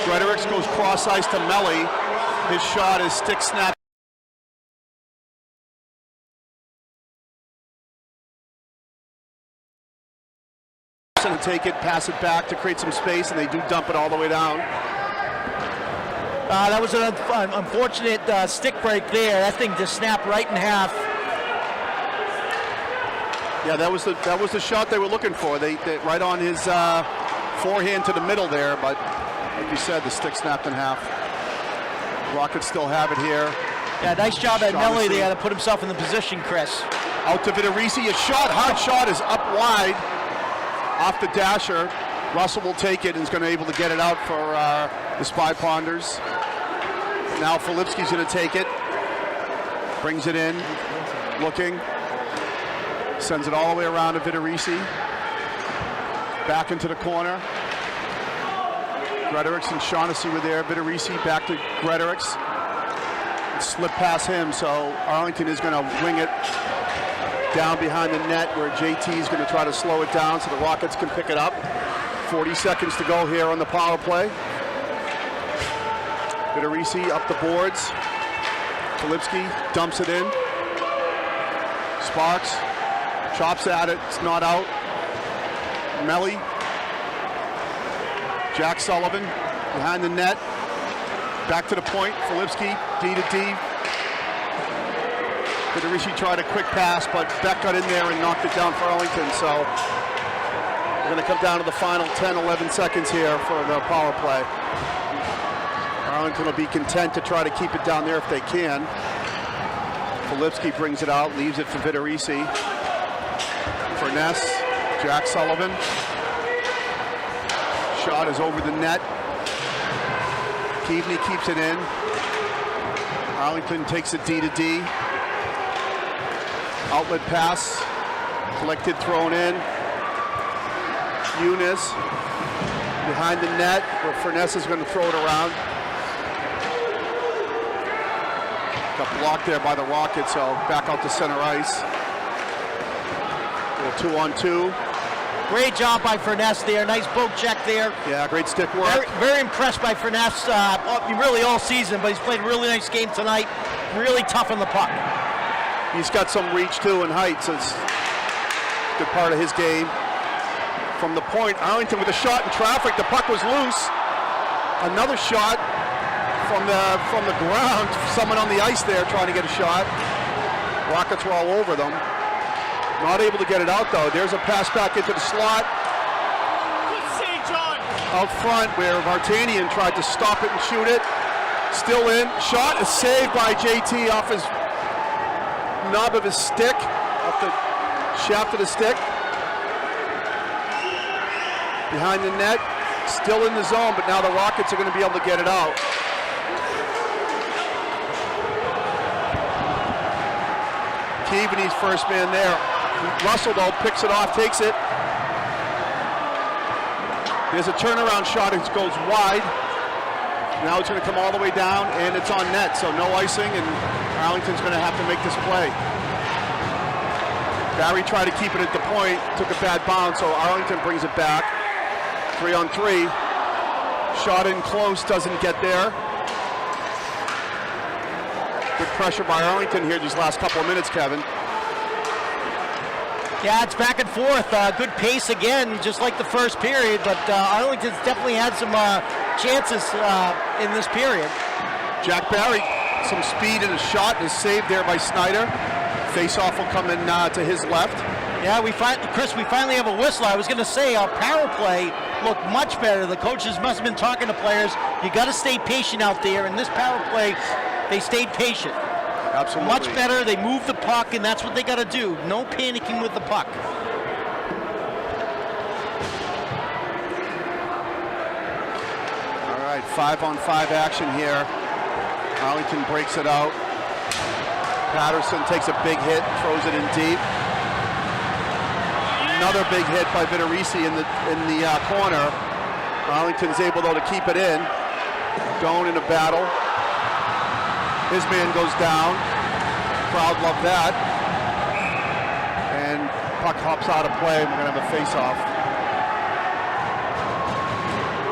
Gretorix goes cross ice to Melly. His shot is stick snap. And take it, pass it back to create some space, and they do dump it all the way down. That was an unfortunate stick break there. That thing just snapped right in half. Yeah, that was the shot they were looking for. They right on his forehand to the middle there, but like you said, the stick snapped in half. Rockets still have it here. Yeah, nice job at Melly there to put himself in the position, Chris. Out to Vitorisi, a shot, hard shot is up wide. Off the dasher, Russell will take it and is going to be able to get it out for the Spy Ponders. Now Filipski's going to take it, brings it in, looking, sends it all the way around to Vitorisi. Back into the corner. Gretorix and Shaughnessy were there. Vitorisi back to Gretorix. Slip past him, so Arlington is going to wing it down behind the net where JT is going to try to slow it down so the Rockets can pick it up. 40 seconds to go here on the power play. Vitorisi up the boards. Filipski dumps it in. Sparks chops at it. It's not out. Melly. Jack Sullivan behind the net. Back to the point. Filipski D to D. Vitorisi tried a quick pass, but Beck got in there and knocked it down for Arlington. So we're going to come down to the final 10, 11 seconds here for the power play. Arlington will be content to try to keep it down there if they can. Filipski brings it out, leaves it for Vitorisi. Furness, Jack Sullivan. Shot is over the net. Keaveney keeps it in. Arlington takes it D to D. Outlet pass, collected, thrown in. Eunice behind the net where Furness is going to throw it around. Got blocked there by the Rockets, so back out to center ice. A 2-on-2. Great job by Furness there. Nice poke check there. Yeah, great stick work. Very impressed by Furness really all season, but he's played a really nice game tonight. Really tough on the puck. He's got some reach too and height, so it's a good part of his game. From the point, Arlington with a shot in traffic. The puck was loose. Another shot from the ground. Someone on the ice there trying to get a shot. Rockets were all over them. Not able to get it out though. There's a pass back into the slot. Out front where Vartanian tried to stop it and shoot it. Still in. Shot is saved by JT off his knob of his stick, off the shaft of the stick. Behind the net. Still in the zone, but now the Rockets are going to be able to get it out. Keaveney's first man there. Russell, though, picks it off, takes it. There's a turnaround shot. It goes wide. Now it's going to come all the way down, and it's on net, so no icing, and Arlington's going to have to make this play. Barry tried to keep it at the point, took a bad bounce, so Arlington brings it back. 3-on-3. Shot in close, doesn't get there. Good pressure by Arlington here these last couple of minutes, Kevin. Yeah, it's back and forth. Good pace again, just like the first period, but Arlington's definitely had some chances in this period. Jack Barry, some speed in his shot, is saved there by Snyder. Face-off will come in to his left. Yeah, Chris, we finally have a whistle. I was going to say our power play looked much better. The coaches must have been talking to players. You got to stay patient out there. In this power play, they stayed patient. Absolutely. Much better. They moved the puck, and that's what they got to do. No panicking with the puck. All right, 5-on-5 action here. Arlington breaks it out. Patterson takes a big hit, throws it in deep. Another big hit by Vitorisi in the corner. Arlington's able, though, to keep it in. Doan in a battle. His man goes down. Crowd love that. And puck hops out of play. We're going to have a face-off.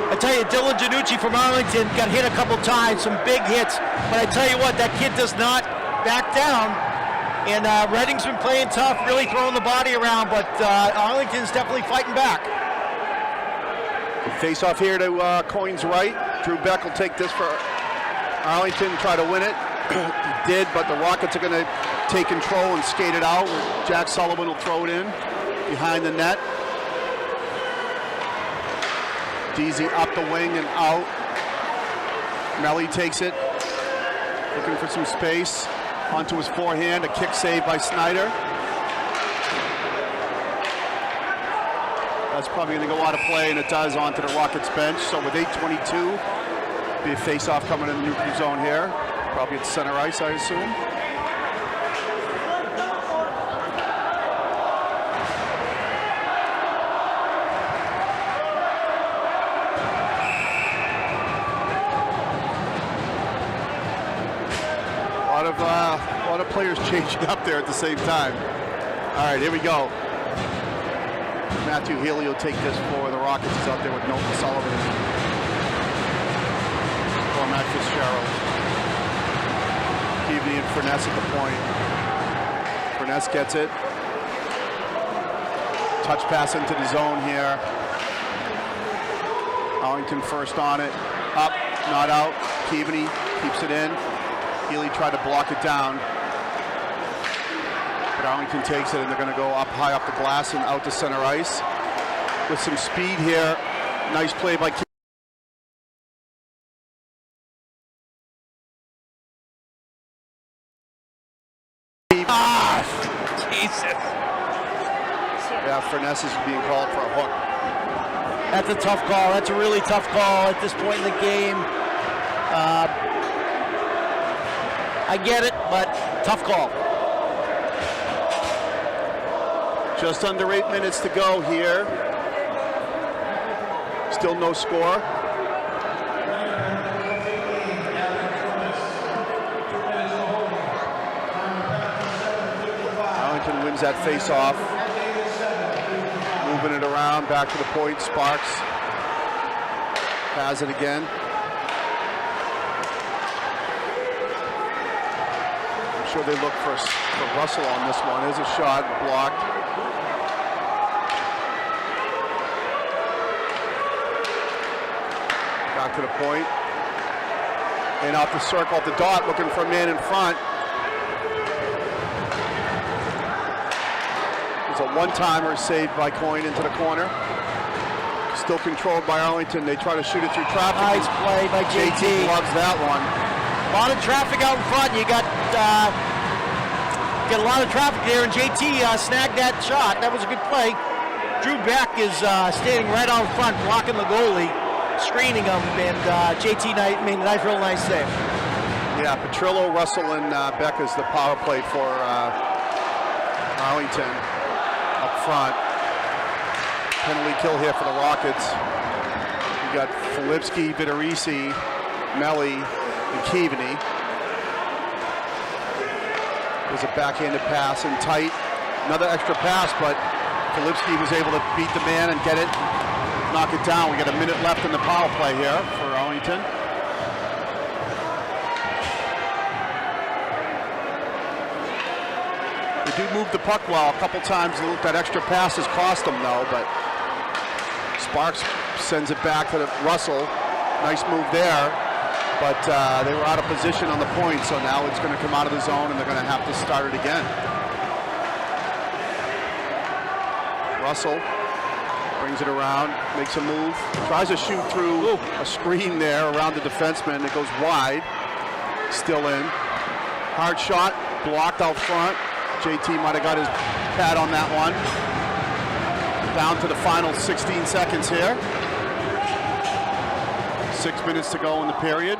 I tell you, Dylan Janucci from Arlington got hit a couple times, some big hits. But I tell you what, that kid does not back down. And Redding's been playing tough, really throwing the body around, but Arlington's definitely fighting back. Face-off here to Coyne's right. Drew Beck will take this for Arlington, try to win it. He did, but the Rockets are going to take control and skate it out. Jack Sullivan will throw it in behind the net. Deasy up the wing and out. Melly takes it, looking for some space. Onto his forehand, a kick save by Snyder. That's probably going to go out of play, and it does onto the Rockets bench. So with 8:22, be a face-off coming in the neutral zone here. Probably at center ice, I assume. A lot of players changing up there at the same time. All right, here we go. Matthew Healy will take this for the Rockets. He's out there with Milton Sullivan. Cormac Fitzgerald. Keaveney and Furness at the point. Furness gets it. Touch pass into the zone here. Arlington first on it. Up, not out. Keaveney keeps it in. Healy tried to block it down. But Arlington takes it, and they're going to go up high up the glass and out to center ice. With some speed here. Nice play by Keaveney. Jesus. Yeah, Furness is being called for a hook. That's a tough call. That's a really tough call at this point in the game. I get it, but tough call. Just under 8 minutes to go here. Still no score. Arlington wins that face-off. Moving it around, back to the point. Sparks has it again. I'm sure they look for Russell on this one. There's a shot, blocked. Back to the point. And off the circle, off the dot, looking for a man in front. It's a one-timer saved by Coyne into the corner. Still controlled by Arlington. They try to shoot it through traffic. Nice play by JT. JT loves that one. A lot of traffic out in front. You got a lot of traffic there, and JT snagged that shot. That was a good play. Drew Beck is standing right out front, blocking the goalie, screening him, and JT made a real nice save. Yeah, Petrillo, Russell, and Beck is the power play for Arlington up front. Penalty kill here for the Rockets. You got Filipski, Vitorisi, Melli, and Keaveney. There's a backhanded pass and tight. Another extra pass, but Filipski was able to beat the man and get it, knock it down. We got a minute left in the power play here for Arlington. They do move the puck well a couple times. That extra pass has cost them though, but Sparks sends it back to Russell. Nice move there, but they were out of position on the point, so now it's going to come out of the zone and they're going to have to start it again. Russell brings it around, makes a move, tries to shoot through a screen there around the defenseman. It goes wide, still in. Hard shot, blocked out front. JT might have got his pad on that one. Down to the final 16 seconds here. 6 minutes to go in the period.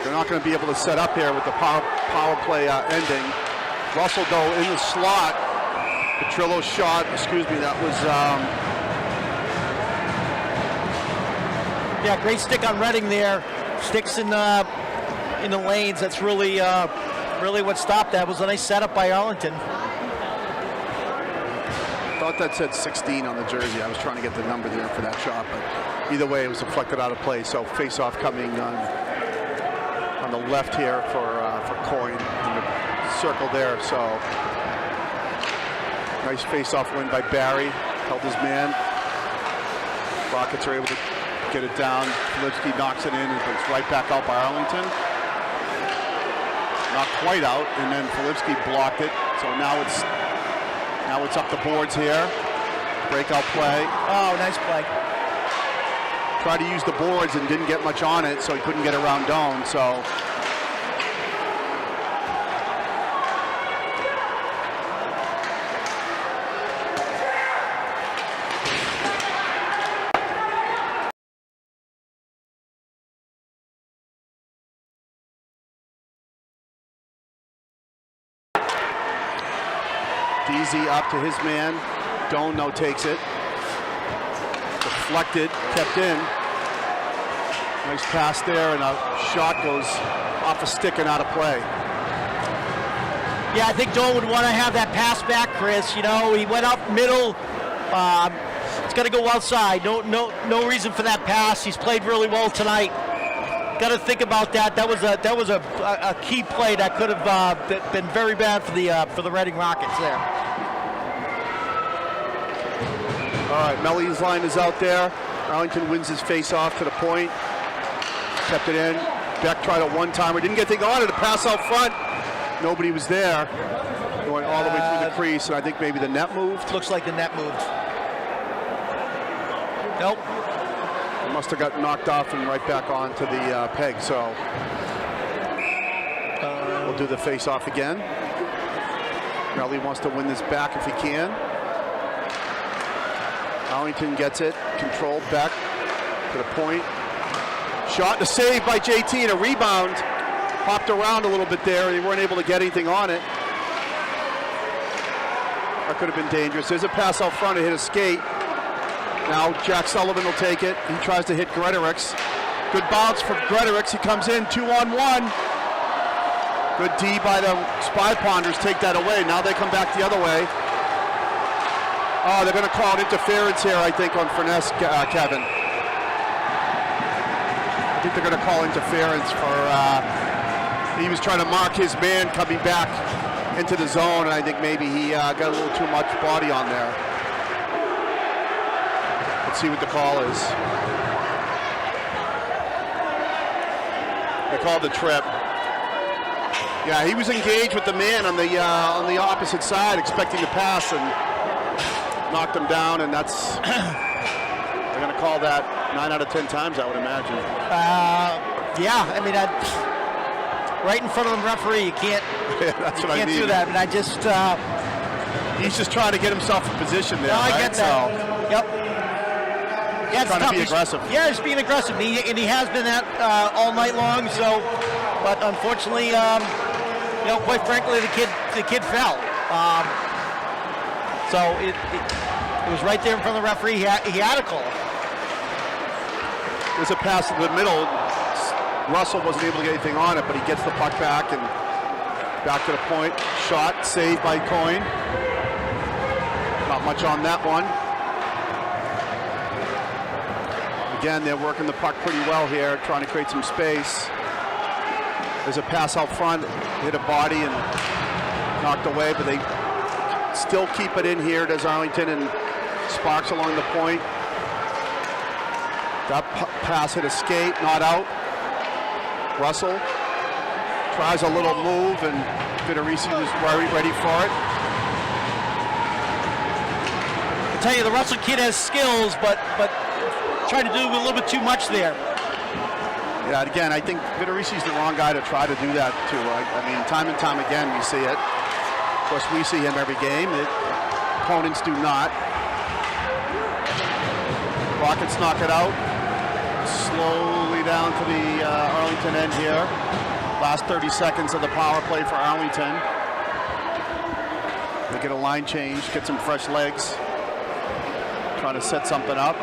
They're not going to be able to set up here with the power play ending. Russell, though, in the slot. Petrillo's shot, that was... Yeah, great stick on Redding there. Sticks in the lanes. That's really what stopped that. It was a nice setup by Arlington. I thought that said 16 on the jersey. I was trying to get the number there for that shot, but either way, it was deflected out of play. So face-off coming on the left here for Coyne in the circle there. So nice face-off win by Barry. Held his man. Rockets are able to get it down. Filipski knocks it in and it's right back out by Arlington. Not quite out, and then Filipski blocked it. So now it's up the boards here. Breakout play. Oh, nice play. Tried to use the boards and didn't get much on it, so he couldn't get around Doan. So DZ up to his man. Doan no takes it. Deflected, kept in. Nice pass there, and a shot goes off a stick and out of play. Yeah, I think Doan would want to have that pass back, Chris. You know, he went up middle. It's got to go outside. No reason for that pass. He's played really well tonight. Got to think about that. That was a key play that could have been very bad for the Reading Rockets there. All right, Melli's line is out there. Arlington wins his face-off to the point. Kept it in. Beck tried a one-timer. Didn't get anything on it. A pass out front. Nobody was there. Going all the way through the crease, and I think maybe the net moved. Looks like the net moved. Nope. It must have got knocked off and right back onto the peg, so we'll do the face-off again. Melli wants to win this back if he can. Arlington gets it, controlled back to the point. Shot and a save by JT and a rebound. Hopped around a little bit there. They weren't able to get anything on it. That could have been dangerous. There's a pass out front. It hit a skate. Now Jack Sullivan will take it. He tries to hit Gretorix. Good bounce for Gretorix. He comes in 2-on-1. Good D by the Spy Ponders. Take that away. Now they come back the other way. Oh, they're going to call an interference here, I think, on Furness, Kevin. I think they're going to call interference for, he was trying to mark his man coming back into the zone, and I think maybe he got a little too much body on there. Let's see what the call is. They called the trip. Yeah, he was engaged with the man on the opposite side, expecting to pass, and knocked him down, and that's they're going to call that 9 out of 10 times, I would imagine. Yeah, I mean, right in front of the referee, you can't. Yeah, that's what I mean. Do that, and I just. He's just trying to get himself in position there. No, I right? get that. Yep. Yeah, Trying to be aggressive. Yeah, he's being aggressive, and he has been that all night long. So, but unfortunately, quite frankly, the kid fell. So it was right there in front of the referee. He had a call. There's a pass in the middle. Russell wasn't able to get anything on it, but he gets the puck back and back to the point. Shot saved by Coyne. Not much on that one. Again, they're working the puck pretty well here, trying to create some space. There's a pass out front, hit a body and knocked away, but they still keep it in here. Does Arlington, and Sparks along the point. That pass hit a skate, not out. Russell tries a little move, and Vitorisi was ready for it. I tell you, the Russell kid has skills, but tried to do a little bit too much there. Yeah, again, I think Vitorisi's the wrong guy to try to do that to. I mean, time and time again, we see it. Of course, we see him every game. Opponents do not. Rockets knock it out. Slowly down to the Arlington end here. Last 30 seconds of the power play for Arlington. They get a line change, get some fresh legs. Trying to set something up.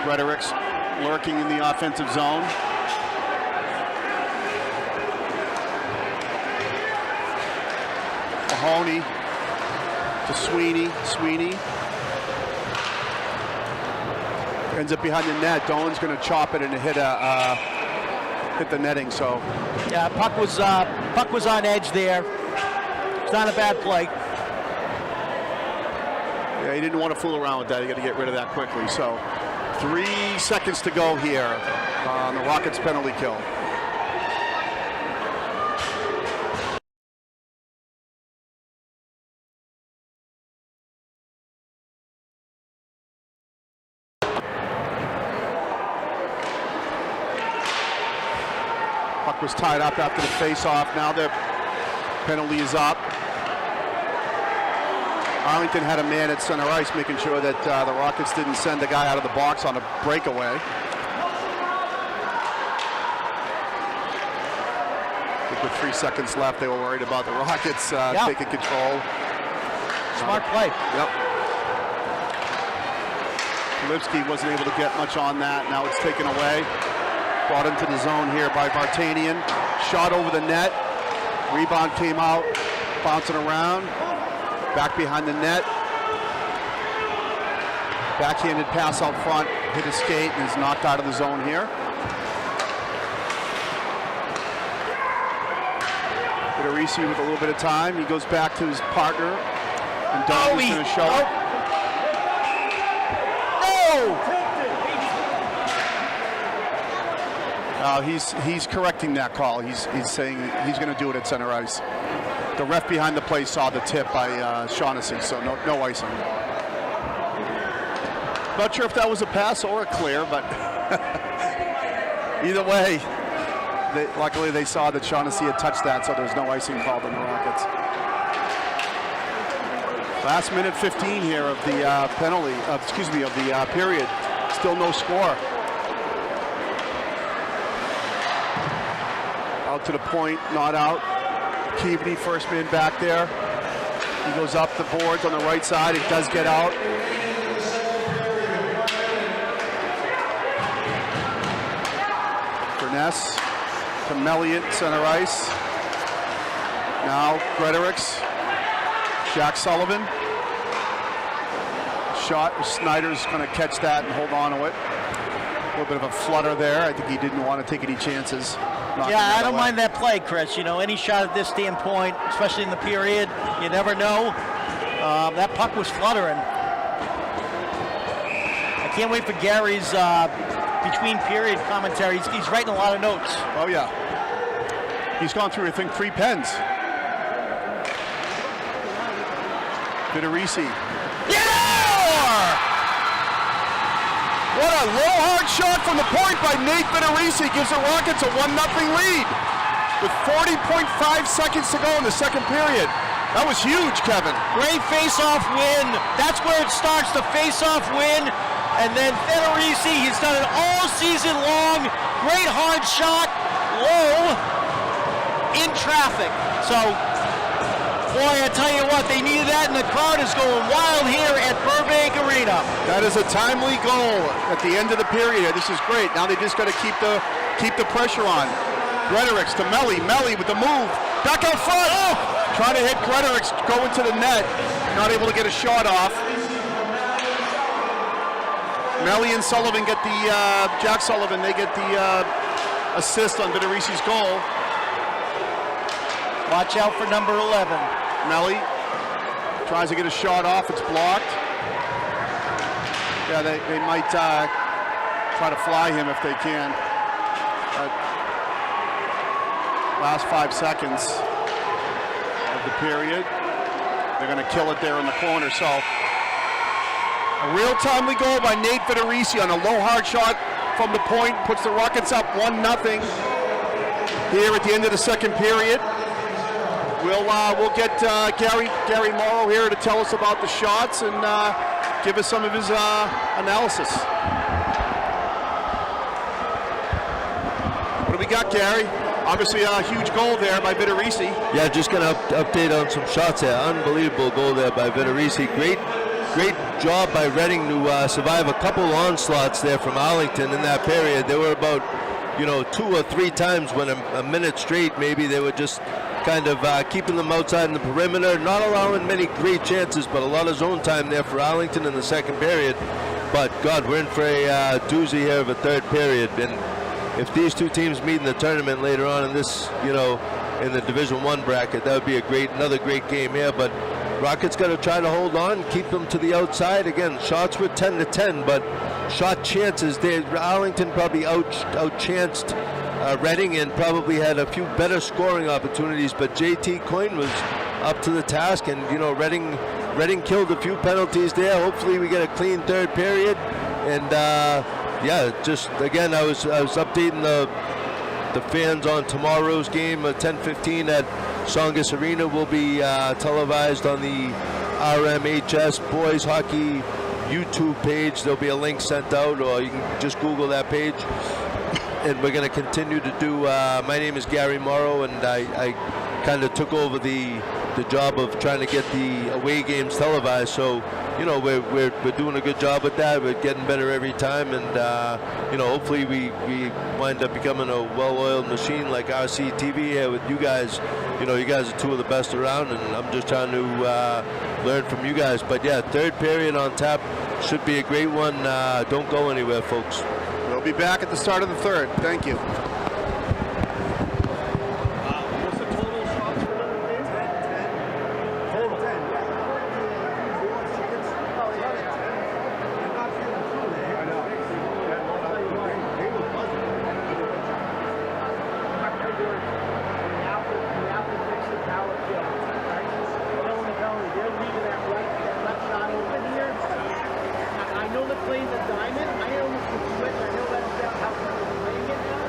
Rhetoric's lurking in the offensive zone. Mahoney to Sweeney. Sweeney ends up behind the net. Dolan's going to chop it and hit the netting. So yeah, puck was on edge there. It's not a bad play. Yeah, he didn't want to fool around with that. You got to get rid of that quickly. So 3 seconds to go here on the Rockets penalty kill. Puck was tied up after the face-off. Now the penalty is up. Arlington had a man at center ice making sure that the Rockets didn't send a guy out of the box on a breakaway. I think with 3 seconds left, they were worried about the Rockets taking control. Smart play. Yep. Lipsky wasn't able to get much on that. Now it's taken away. Brought into the zone here by Vartanian. Shot over the net. Rebound came out, bouncing around. Back behind the net. Backhanded pass out front, hit a skate, and is knocked out of the zone here. Vitorisi with a little bit of time. He goes back to his partner, and Dolan is going to show it. He's correcting that call. He's saying he's going to do it at center ice. The ref behind the play saw the tip by Shaughnessy, so no icing. Not sure if that was a pass or a clear, but either way, luckily they saw that Shaughnessy had touched that, so there's no icing called on the Rockets. Last minute 15 here of the of the period. Still no score. Out to the point, not out. Keaveney, first man back there. He goes up the boards on the right side. It does get out. Furness to Melliot, center ice. Now Gretorix. Jack Sullivan. Shot. Snyder's going to catch that and hold on to it. A little bit of a flutter there. I think he didn't want to take any chances. Yeah, I don't mind that play, Chris. You know, any shot at this standpoint, especially in the period, you never know. That puck was fluttering. I can't wait for Gary's between period commentary. He's writing a lot of notes. Oh, yeah. He's gone through, I think, 3 pens. Varsity. Yeah! What a low hard shot from the point by Nate Varsity gives the Rockets a 1-0 lead with 40.5 seconds to go in the second period. That was huge, Kevin. Great face-off win. That's where it starts, the face-off win. And then Varsity, he's done it all season long. Great hard shot, low, in traffic. So, boy, I tell you what, they needed that, and the crowd is going wild here at Burbank Arena. That is a timely goal at the end of the period. This is great. Now they just got to keep the pressure on. Gretorix to Melly. Melly with the move. Back out front. Oh! Trying to hit Gretorix, go into the net. Not able to get a shot off. Melly and Sullivan get the, Jack Sullivan, they get the assist on Varsity's goal. Watch out for number 11. Melly tries to get a shot off, it's blocked. Yeah, they might try to fly him if they can. Last 5 seconds of the period. They're going to kill it there in the corner. So a real timely goal by Nate Varsity on a low hard shot from the point, puts the Rockets up 1-0 here at the end of the second period. We'll get Gary Morrow here to tell us about the shots and give us some of his analysis. What do we got, Gary? Obviously a huge goal there by Varsity. Yeah, just going to update on some shots there. Unbelievable goal there by Varsity. Great job by Reading to survive a couple onslaughts there from Arlington in that period. There were about, 2 or 3 times when a minute straight maybe they were just kind of keeping them outside in the perimeter, not allowing many great chances, but a lot of zone time there for Arlington in the second period. But God, we're in for a doozy here of a third period. And if these two teams meet in the tournament later on in this, in the Division I bracket, that would be another great game here. But Rockets got to try to hold on, keep them to the outside. Again, shots were 10-10, but shot chances, Arlington probably outchanced Reading and probably had a few better scoring opportunities, but JT Coyne was up to the task, and Reading killed a few penalties there. Hopefully we get a clean third period, and just again I was updating the fans on tomorrow's game at 10:15 at Songus Arena. Will be televised on the RMHS Boys Hockey YouTube page. There'll be a link sent out, or you can just Google that page. And we're going to continue to do, my name is Gary Morrow, and I kind of took over the job of trying to get the away games televised. So, we're doing a good job with that. We're getting better every time, and, hopefully we wind up becoming a well-oiled machine like RCTV here with you guys. You guys are two of the best around, and I'm just trying to learn from you guys. But, yeah, third period on tap should be a great one. Don't go anywhere, folks. We'll be back at the start of the third. Thank you. What's the total shots for the game? 10. Total. 10. I know they're playing the diamond. I know the switch. I know that's how they're playing it now.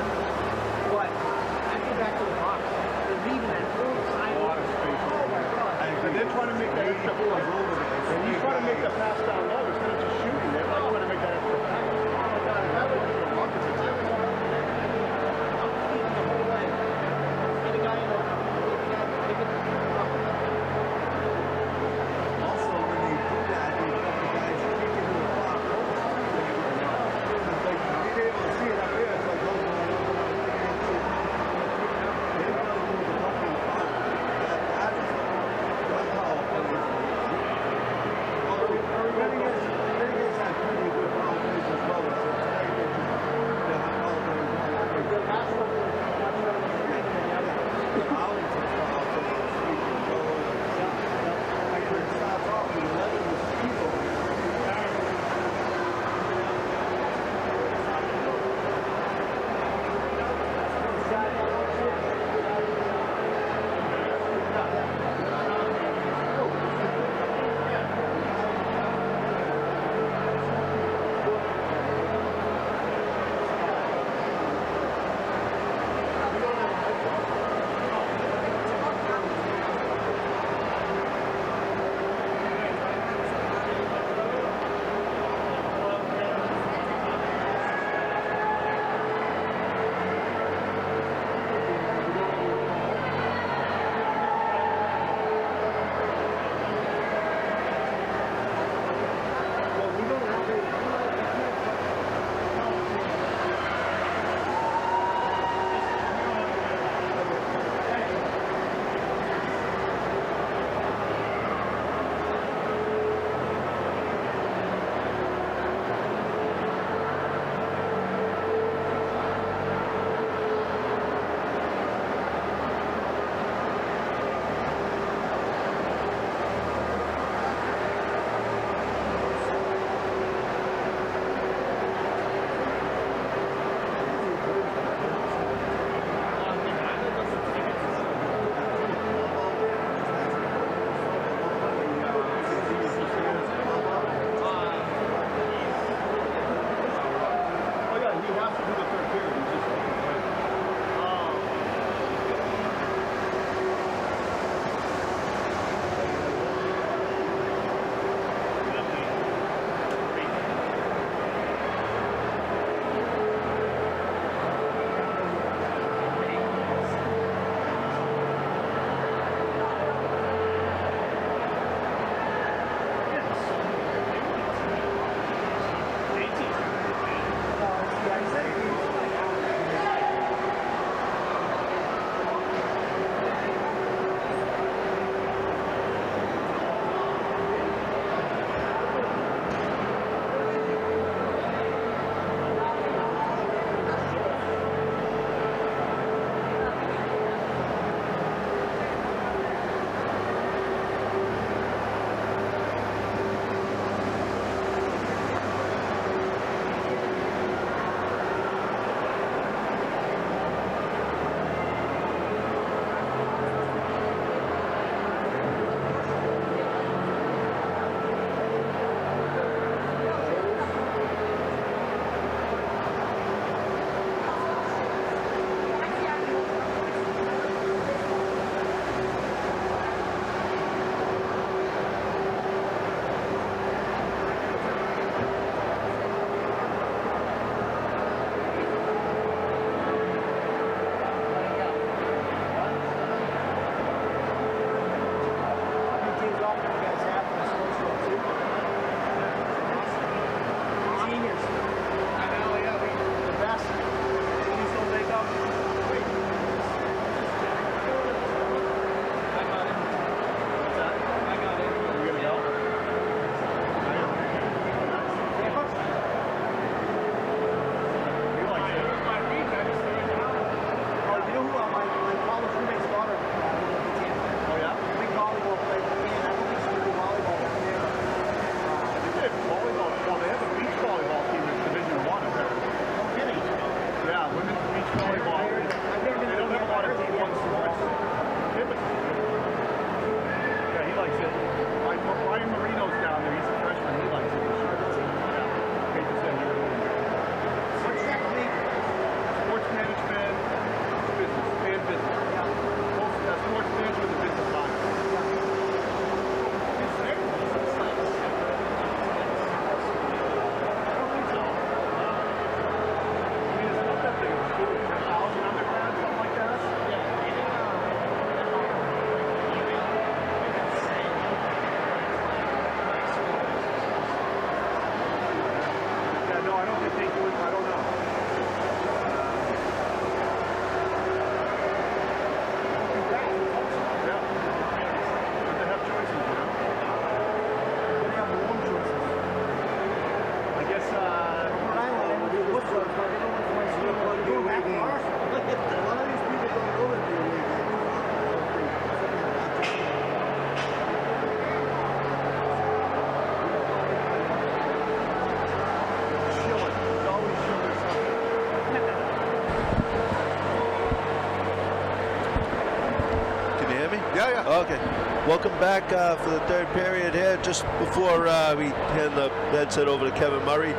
welcome back for the third period here. Just before we hand the headset over to Kevin Murray,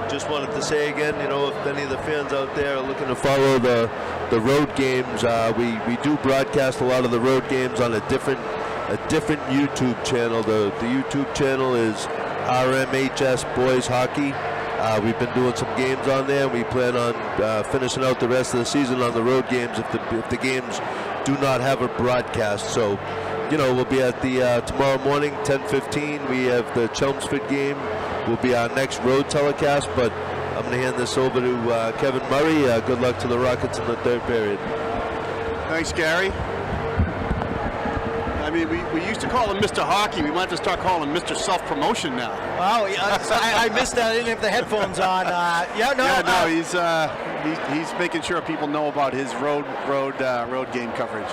just wanted to say again, you know, if any of the fans out there are looking to follow the road games, we do broadcast a lot of the road games on a different YouTube channel. The YouTube channel is RMHS Boys Hockey. We've been doing some games on there. We plan on finishing out the rest of the season on the road games if the games do not have a broadcast. So, you know, we'll be at the tomorrow morning, 10:15. We have the Chelmsford game. Will be our next road telecast. But I'm going to hand this over to Kevin Murray. Good luck to the Rockets in the third period. Thanks, Gary. I mean, we used to call him Mr. Hockey. We might have to start calling him Mr. Self-Promotion now. Wow, I missed that. I didn't have the headphones on. He's making sure people know about his road game coverage.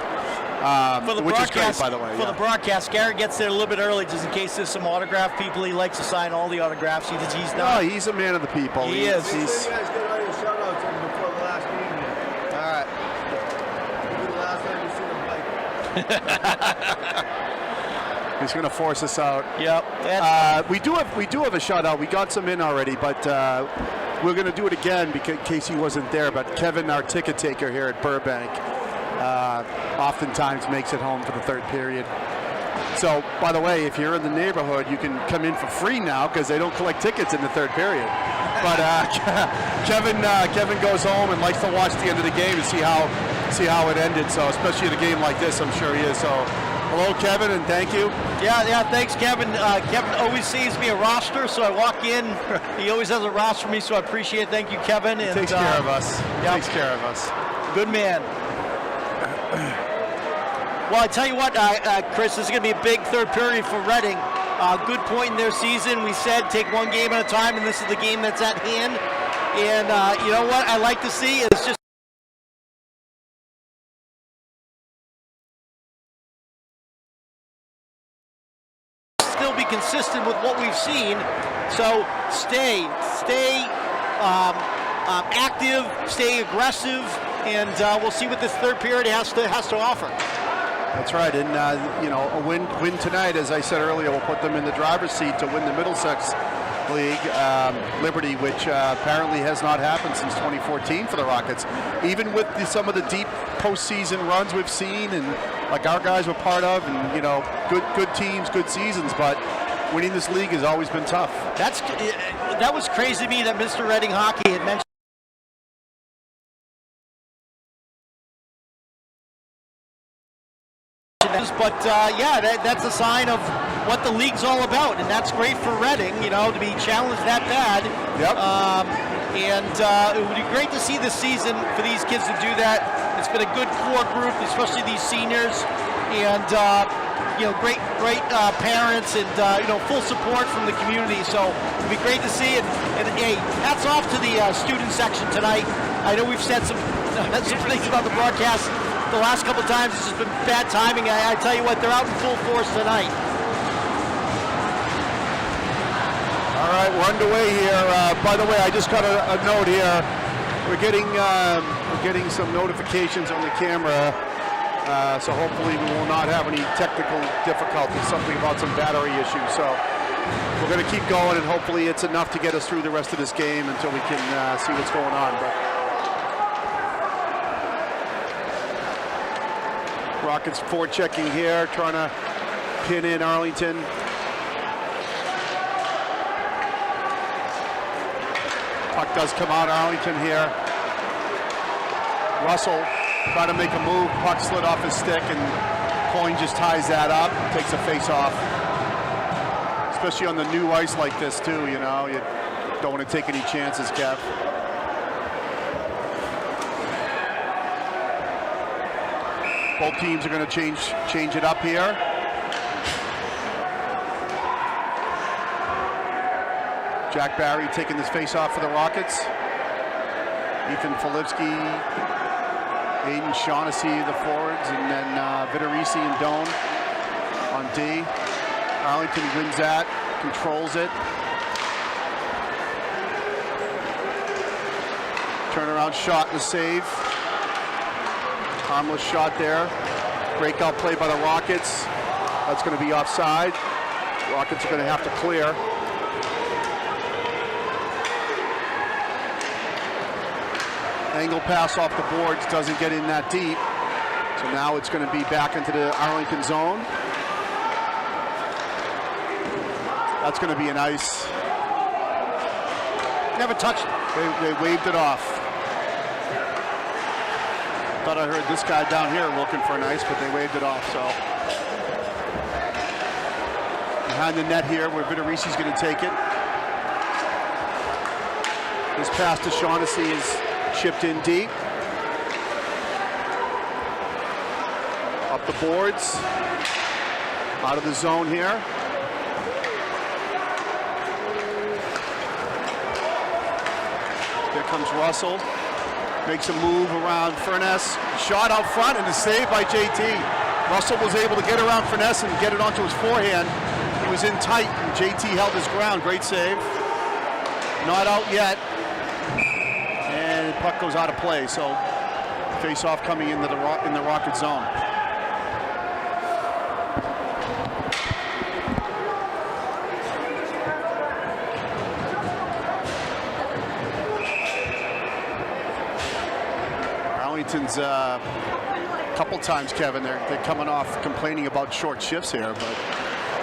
For the which broadcast, is great, by the way. For the broadcast, Gary gets there a little bit early just in case there's some autograph people. He likes to sign all the autographs. He's not. No, he's a man of the people. He is. You guys get all your shout-outs in before the last game here. All right. Maybe the last time you see them fight. He's going to force us out. Yep. We do have a shout out. We got some in already, but we're going to do it again because Casey wasn't there. But Kevin, our ticket taker here at Burbank, oftentimes makes it home for the third period. So, by the way, if you're in the neighborhood, you can come in for free now because they don't collect tickets in the third period. But Kevin goes home and likes to watch the end of the game to see how it ended. So, especially in a game like this, I'm sure he is. So, hello, Kevin, and thank you. Yeah, thanks, Kevin. Kevin always sees me a roster, so I walk in. He always has a roster for me, so I appreciate it. Thank you, Kevin. He takes care of us. Yep. Takes care of us. Good man. Well, I tell you what, Chris, this is going to be a big third period for Reading. Good point in their season. We said take one game at a time, and this is the game that's at hand. And you know what I like to see is just still be consistent with what we've seen. So stay active, stay aggressive, and we'll see what this third period has to offer. That's right, and a win tonight, as I said earlier, will put them in the driver's seat to win the Middlesex League, Liberty, which apparently has not happened since 2014 for the Rockets. Even with some of the deep postseason runs we've seen, and like our guys were part of, and good teams, good seasons, but winning this league has always been tough. That was crazy to me that Mr. Reading Hockey had mentioned. But that's a sign of what the league's all about, and that's great for Reading, to be challenged that bad. Yep. And it would be great to see this season for these kids to do that. It's been a good core group, especially these seniors, and great parents, and full support from the community. So it'd be great to see it. And hey, hats off to the student section tonight. I know we've said some things about the broadcast the last couple times. It's just been bad timing. I tell you what, they're out in full force tonight. All right, we're underway here. By the way, I just got a note here. We're getting some notifications on the camera, so hopefully we will not have any technical difficulties. Something about some battery issues. So we're going to keep going, and hopefully it's enough to get us through the rest of this game until we can see what's going on. But Rockets forechecking here, trying to pin in Arlington. Puck does come out, Arlington here. Russell trying to make a move, puck slid off his stick, and Coyne just ties that up, takes a face off. Especially on the new ice like this too, you don't want to take any chances, Kev. Both teams are going to change it up here. Jack Barry taking this face-off for the Rockets. Ethan Filipski, Aiden Shaughnessy, the forwards, and then Vitorisi and Doan on D. Arlington wins that, controls it. Turnaround shot and a save. Harmless shot there. Breakout play by the Rockets. That's going to be offside. Rockets are going to have to clear. Angle pass off the boards doesn't get in that deep. So now it's going to be back into the Arlington zone. That's going to be an ice. Never touched it. They waved it off. Thought I heard this guy down here looking for an ice, but they waved it off. So behind the net here, where Vitorisi's going to take it. This pass to Shaughnessy is chipped in deep. Up the boards. Out of the zone here. Here comes Russell. Makes a move around Furness. Shot out front and a save by JT. Russell was able to get around Furness and get it onto his forehand. He was in tight and JT held his ground. Great save. Not out yet. And the puck goes out of play. So face-off coming into in the Rocket zone. Arlington's a couple times, Kevin, they're coming off complaining about short shifts here, but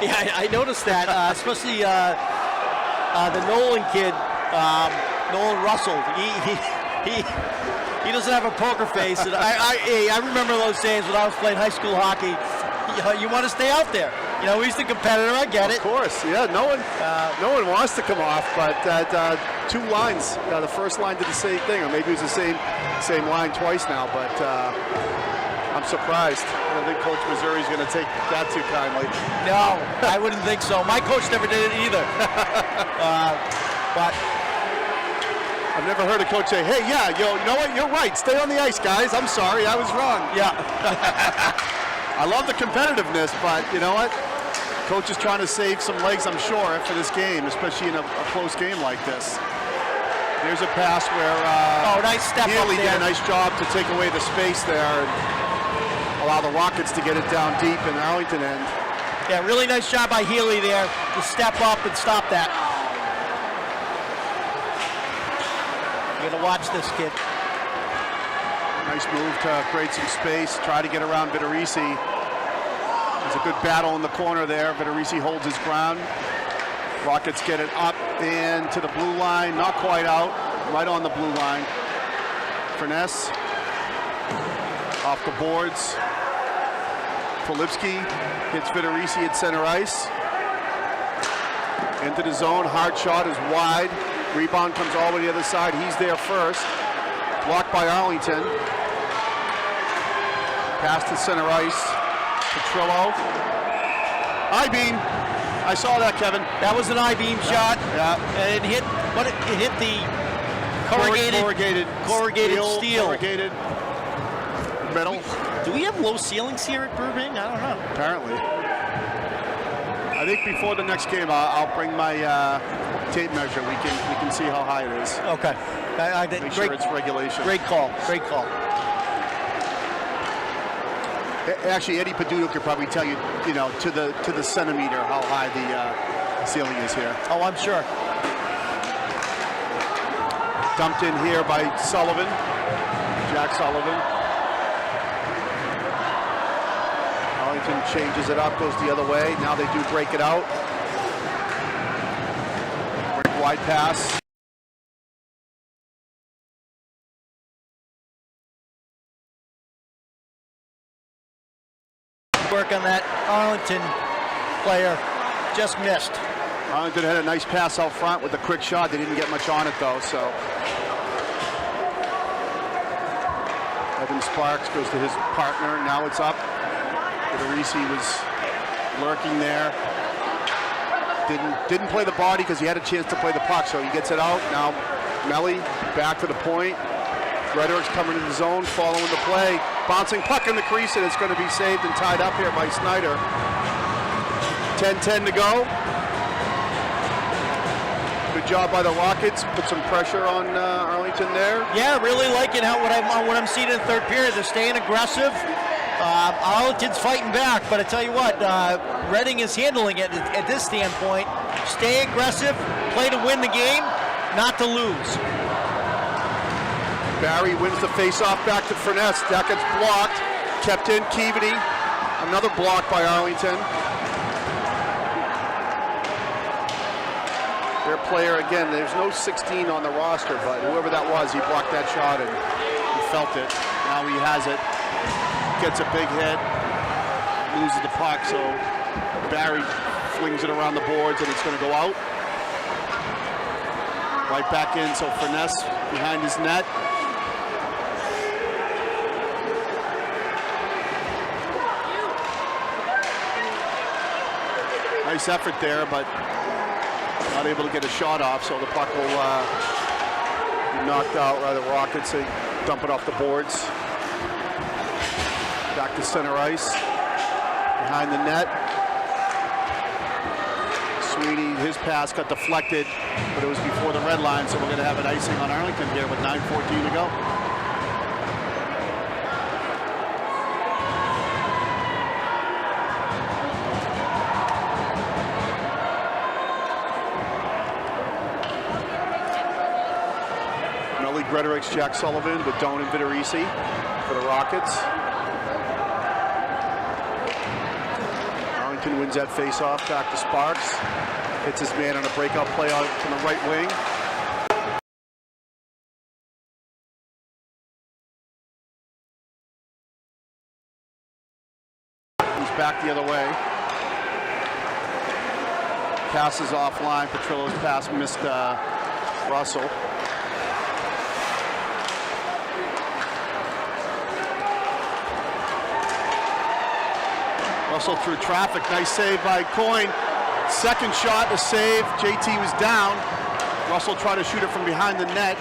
yeah, I noticed that, especially the Nolan kid, Nolan Russell. He doesn't have a poker face, and I remember those days when I was playing high school hockey. You want to stay out there. You know, he's the competitor. I get it. Of course, yeah. No one wants to come off, but two lines. The first line did the same thing, or maybe it was the same line twice now. But I'm surprised. I don't think Coach Missouri's going to take that too kindly. No, I wouldn't think so. My coach never did it either. But I've never heard a coach say, "Hey, yeah, you know what? You're right. Stay on the ice, guys. I'm sorry, I was wrong." Yeah. I love the competitiveness, but you know what? Coach is trying to save some legs, I'm sure, for this game, especially in a close game like this. There's a pass where nice step Healy up did there. a nice job to take away the space there and allow the Rockets to get it down deep in the Arlington end. Yeah, really nice job by Healy there to step up and stop that. You're going to watch this kid. Nice move to create some space, try to get around Vitorisi. There's a good battle in the corner there. Vitorisi holds his ground. Rockets get it up and to the blue line, not quite out, right on the blue line. Furness off the boards. Polipski hits Vitorisi at center ice. Into the zone, hard shot is wide. Rebound comes all the way to the other side. He's there first. Blocked by Arlington. Pass to center ice. Petrillo. I-beam. I saw that, Kevin. That was an I-beam shot. Yeah. And it hit the corrugated steel. Corrugated metal. Do we have low ceilings here at Burbank? I don't know. Apparently. I think before the next game, I'll bring my tape measure. We can see how high it is. Okay. Make sure it's regulation. Great call. Great call. Actually, Eddie Paduto could probably tell you, to the centimeter how high the ceiling is here. Oh, I'm sure. Dumped in here by Sullivan, Jack Sullivan. Arlington changes it up, goes the other way. Now they do break it out. Break wide pass. Work on that Arlington player, just missed. Arlington had a nice pass out front with a quick shot. They didn't get much on it though, so. Evan Sparks goes to his partner. Now it's up. Vitorisi was lurking there. Didn't play the body because he had a chance to play the puck, so he gets it out. Now Melly back to the point. Rhetoric's coming in the zone, following the play. Bouncing puck in the crease, and it's going to be saved and tied up here by Snyder. 10-10 to go. Good job by the Rockets. Put some pressure on Arlington there. Yeah, really liking what I'm seeing in the third period. They're staying aggressive. Arlington's fighting back, but I tell you what, Reading is handling it at this standpoint. Stay aggressive, play to win the game, not to lose. Barry wins the face-off back to Furness. That gets blocked. Kept in, Keaveney. Another block by Arlington. Their player, again, there's no 16 on the roster, but whoever that was, he blocked that shot and he felt it. Now he has it. Gets a big hit. Loses the puck, so Barry flings it around the boards and it's going to go out. Right back in, so Furness behind his net. Nice effort there, but not able to get a shot off, so the puck will be knocked out. Rather, Rockets dump it off the boards. Back to center ice, behind the net. Sweeney, his pass got deflected, but it was before the red line, so we're going to have an icing on Arlington here with 9:14 to go. Gretorix, Jack Sullivan with Doan and Vitorisi for the Rockets. Arlington wins that face-off, back to Sparks. Hits his man on a breakout play out from the right wing. He's back the other way. Passes offline. Petrillo's pass missed Russell. Russell through traffic, nice save by Coyne. Second shot, the save, JT was down. Russell tried to shoot it from behind the net.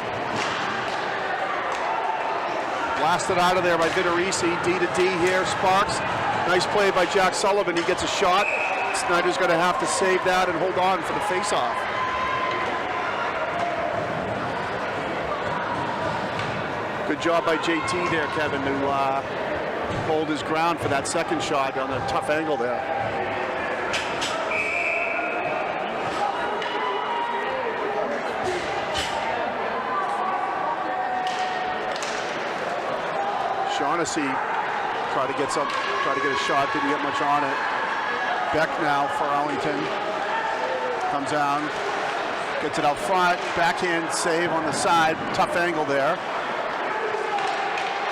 Blasted out of there by Vitorisi, D to D here, Sparks. Nice play by Jack Sullivan, he gets a shot. Snyder's gonna have to save that and hold on for the face-off. Good job by JT there, Kevin, to hold his ground for that second shot on a tough angle there. Shaughnessy tried to get a shot, didn't get much on it. Beck now for Arlington. Comes down, gets it out front, backhand save on the side, tough angle there.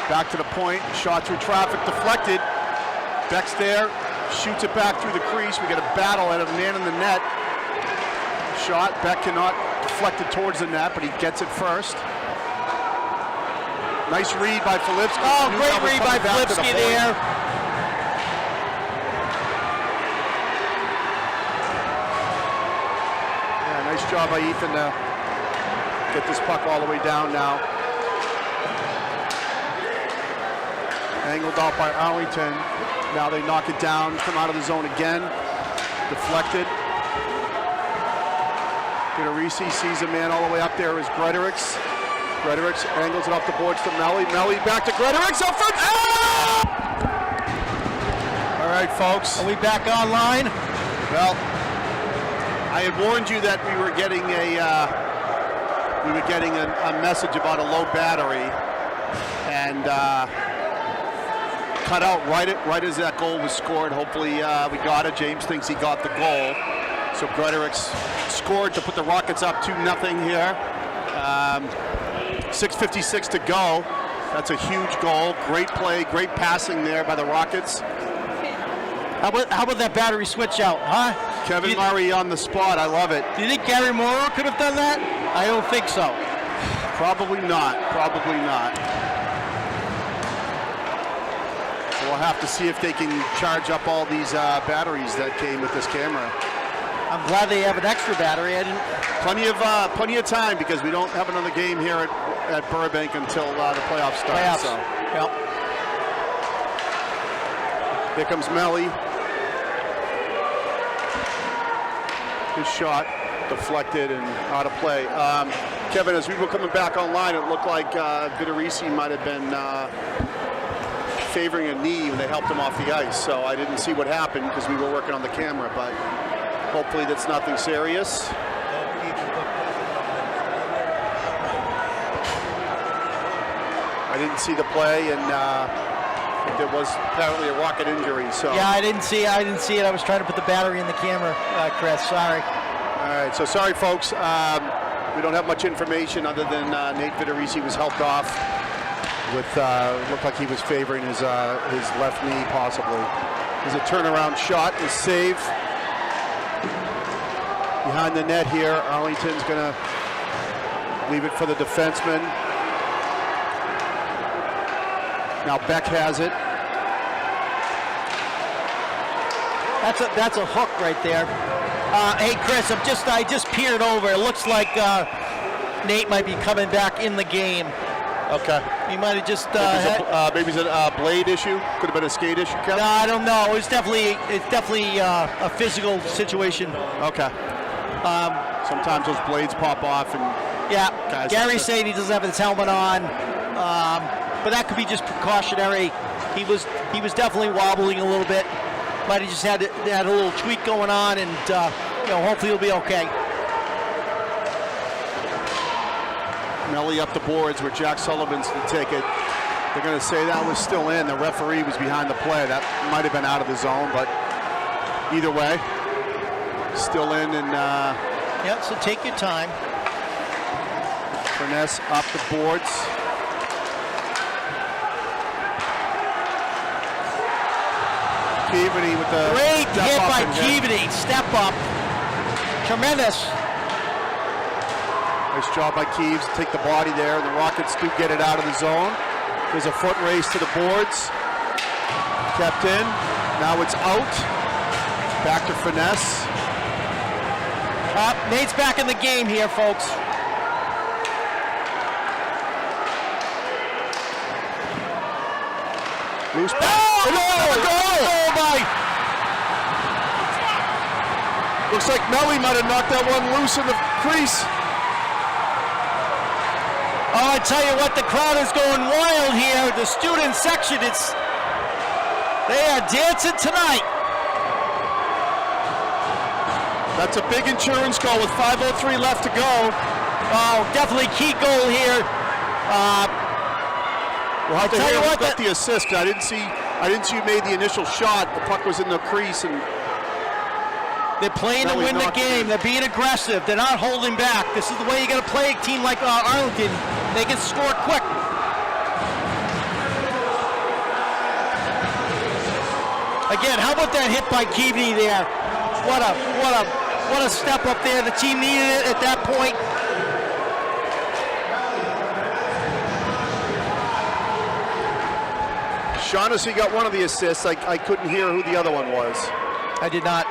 Back to the point, shot through traffic, deflected. Beck's there, shoots it back through the crease. We get a battle at a man in the net. Shot, Beck cannot deflect it towards the net, but he gets it first. Nice read by Filipski. Oh, great read by Filipski there. Yeah, nice job by Ethan to get this puck all the way down now. Angled out by Arlington. Now they knock it down, come out of the zone again. Deflected. Vitorisi sees a man all the way up there is Gretorix. Gretorix angles it off the boards to Melly. Melly back to Gretorix. Up front. Ah! All right, folks. Are we back online? Well, I had warned you that we were getting a message about a low battery, and cut out right as that goal was scored. Hopefully we got it. James thinks he got the goal. So Gretorix scored to put the Rockets up 2-0 here. 6:56 to go. That's a huge goal. Great play, great passing there by the Rockets. How about that battery switch out, huh? Kevin Murray on the spot. I love it. Do you think Gary Morrow could have done that? I don't think so. Probably not. Probably not. We'll have to see if they can charge up all these batteries that came with this camera. I'm glad they have an extra battery. Plenty of time because we don't have another game here at Burbank until the playoffs start. So. Yep. Here comes Melly. His shot deflected and out of play. Kevin, as we were coming back online, it looked like Vitorisi might have been favoring a knee when they helped him off the ice. So I didn't see what happened because we were working on the camera, but hopefully that's nothing serious. I didn't see the play, and there was apparently a rocket injury. So yeah, I didn't see it. I was trying to put the battery in the camera, Chris. Sorry. All right, so sorry, folks. We don't have much information other than Nate Vitorisi was helped off with looked like he was favoring his left knee possibly. There's a turnaround shot, is saved behind the net here. Arlington's gonna leave it for the defenseman. Now Beck has it. That's a hook right there. Hey Chris, I just peered over. It looks like Nate might be coming back in the game. Okay. He might have just maybe it's a blade issue. Could have been a skate issue, Kevin. No, I don't know. It's definitely a physical situation. Okay. Sometimes those blades pop off and yeah. Gary said he doesn't have his helmet on, but that could be just precautionary. He was definitely wobbling a little bit. Might have just had a little tweak going on, and hopefully he'll be okay. Melly up the boards where Jack Sullivan's to take it. They're going to say that was still in. The referee was behind the play. That might have been out of the zone, but either way, still in. And yeah, so take your time. Furness up the boards. Keaveny with the great hit by Keaveny. Step up. Tremendous. Nice job by Keeves to take the body there. The Rockets do get it out of the zone. There's a foot race to the boards. Kept in. Now it's out. Back to Furness. Nate's back in the game here, folks. Loose back. Oh my! Looks like Melly might have knocked that one loose in the crease. Oh, I tell you what, the crowd is going wild here. The student section, they are dancing tonight. That's a big insurance goal with 5:03 left to go. Oh, definitely key goal here. Well, I'll tell you what, got the assist. I didn't see you made the initial shot. The puck was in the crease, and they're playing to win the game. They're being aggressive. They're not holding back. This is the way you got to play a team like Arlington. They can score quick. Again, how about that hit by Keaveny there? What a step up there. The team needed it at that point. Shaughnessy got one of the assists. I couldn't hear who the other one was. I did not.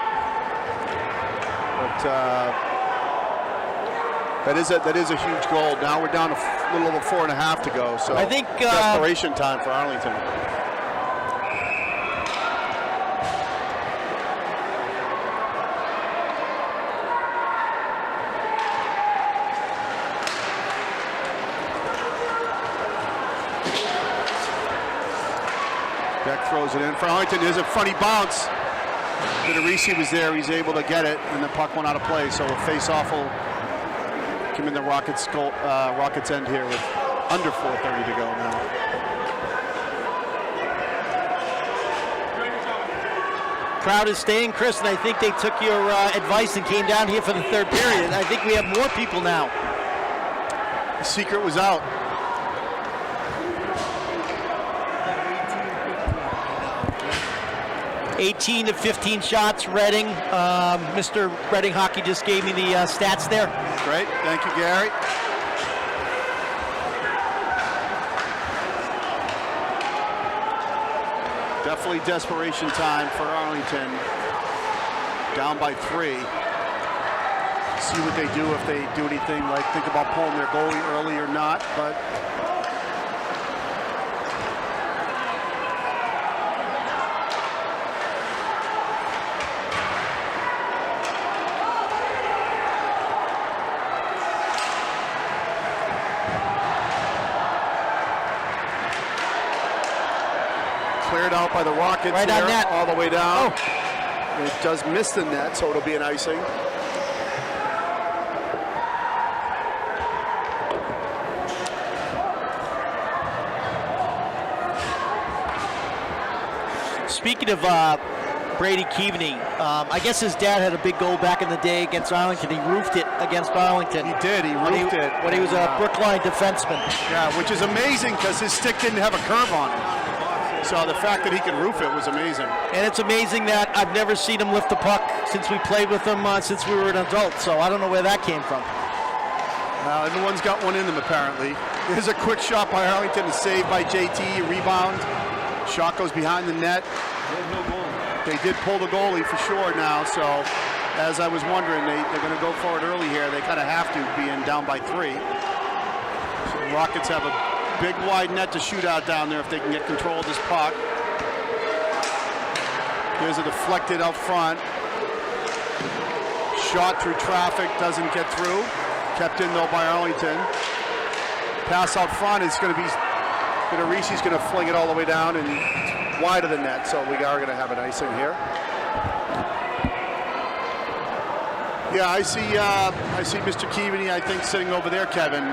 But that is a huge goal. Now we're down a little over 4.5 to go. So I think desperation time for Arlington. Beck throws it in for Arlington. There's a funny bounce. Vitorisi was there. He's able to get it, and the puck went out of play. So a face-off will come in the Rockets' end here with under 4:30 to go now. Crowd is staying, Chris, and I think they took your advice and came down here for the third period. I think we have more people now. The secret was out. $18 to 15 shots, Reading. Mr. Reading Hockey just gave me the stats there. Great, thank you, Gary. Definitely desperation time for Arlington. Down by 3. See what they do, if they do anything, like think about pulling their goalie early or not, but out by the Rockets Right on net. all the way down. It does miss the net, so it'll be an icing. Speaking of Brady Keaveney, I guess his dad had a big goal back in the day against Arlington. He roofed it against Arlington. He did. He roofed it. When he was a Brookline defenseman. Yeah, which is amazing because his stick didn't have a curve on it. So the fact that he could roof it was amazing. And it's amazing that I've never seen him lift the puck since we played with him since we were an adult. So I don't know where that came from. Everyone's got one in them, apparently. There's a quick shot by Arlington, a save by JT, rebound. Shot goes behind the net. They did pull the goalie for sure now, so as I was wondering, they're going to go for it early here. They kind of have to, being down by 3. So the Rockets have a big wide net to shoot out down there if they can get control of this puck. Here's a deflected out front. Shot through traffic, doesn't get through. Kept in though by Arlington. Pass out front is going to be, Reese's going to fling it all the way down and wide of the net, so we are going to have an icing here. Yeah, I see Mr. Keaveney, I think, sitting over there, Kevin.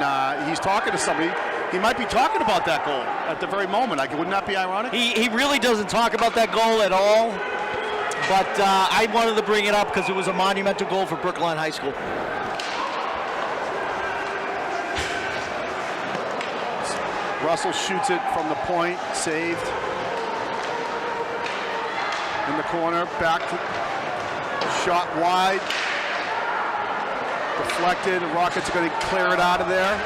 He's talking to somebody. He might be talking about that goal at the very moment. Wouldn't that be ironic? He really doesn't talk about that goal at all, but I wanted to bring it up because it was a monumental goal for Brookline High School. Russell shoots it from the point, saved. In the corner, back to shot wide. Deflected, the Rockets are going to clear it out of there.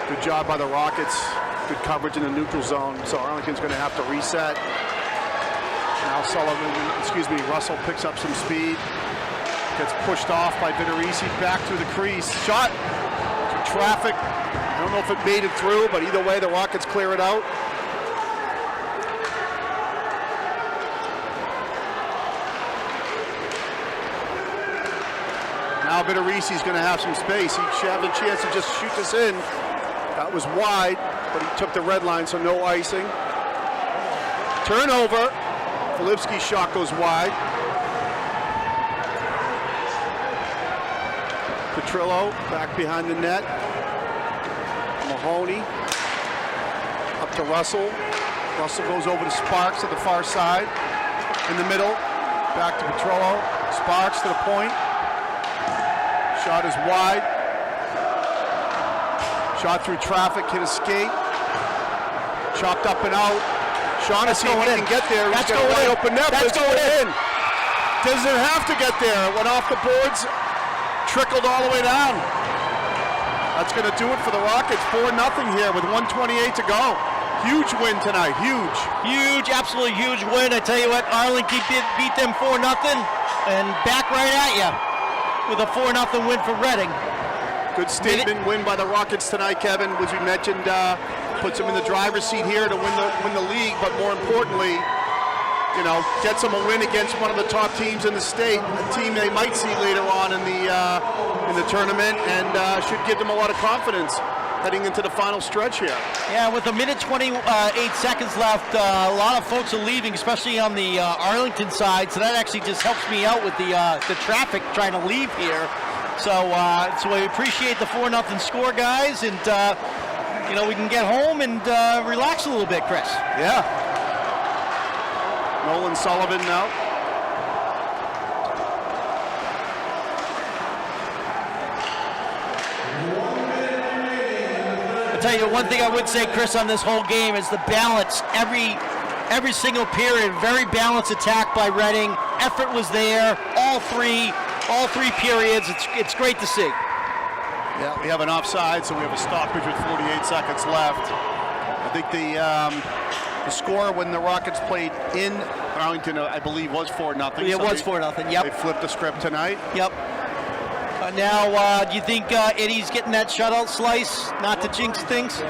Good job by the Rockets. Good coverage in the neutral zone, so Arlington's going to have to reset. Now Russell picks up some speed. Gets pushed off by Vitorisi, back through the crease. Shot through traffic. I don't know if it made it through, but either way, the Rockets clear it out. Now Vitorisi's going to have some space. He should have a chance to just shoot this in. That was wide, but he took the red line, so no icing. Turnover. Filipski's shot goes wide. Petrillo back behind the net. Mahoney up to Russell. Russell goes over to Sparks at the far side. In the middle, back to Petrillo. Sparks to the point. Shot is wide. Shot through traffic, hit a skate. Chopped up and out. Shaughnessy can get there. He's got a wide open net. That's going in. Doesn't have to get there. It went off the boards, trickled all the way down. That's going to do it for the Rockets. 4-0 here with 1:28 to go. Huge win tonight. Huge. Huge, absolutely huge win. I tell you what, Arlington beat them 4-0 and back right at you with a 4-0 win for Reading. Good statement win by the Rockets tonight, Kevin. As we mentioned, puts them in the driver's seat here to win the league, but more importantly, gets them a win against one of the top teams in the state, a team they might see later on in the tournament, and should give them a lot of confidence heading into the final stretch here. Yeah, with 1:28 seconds left, a lot of folks are leaving, especially on the Arlington side, so that actually just helps me out with the traffic trying to leave here. So we appreciate the 4-0 score, guys, and we can get home and relax a little bit, Chris. Yeah. Nolan Sullivan now. I'll tell you one thing I would say, Chris, on this whole game is the balance. Every single period, very balanced attack by Reading. Effort was there, all three periods. It's great to see. Yeah, we have an offside, so we have a stoppage with 48 seconds left. I think the score when the Rockets played in Arlington, I believe, was 4-0. It was 4-0, yep. They flipped the script tonight. Yep. Now, do you think Eddie's getting that shutout slice, not to jinx things?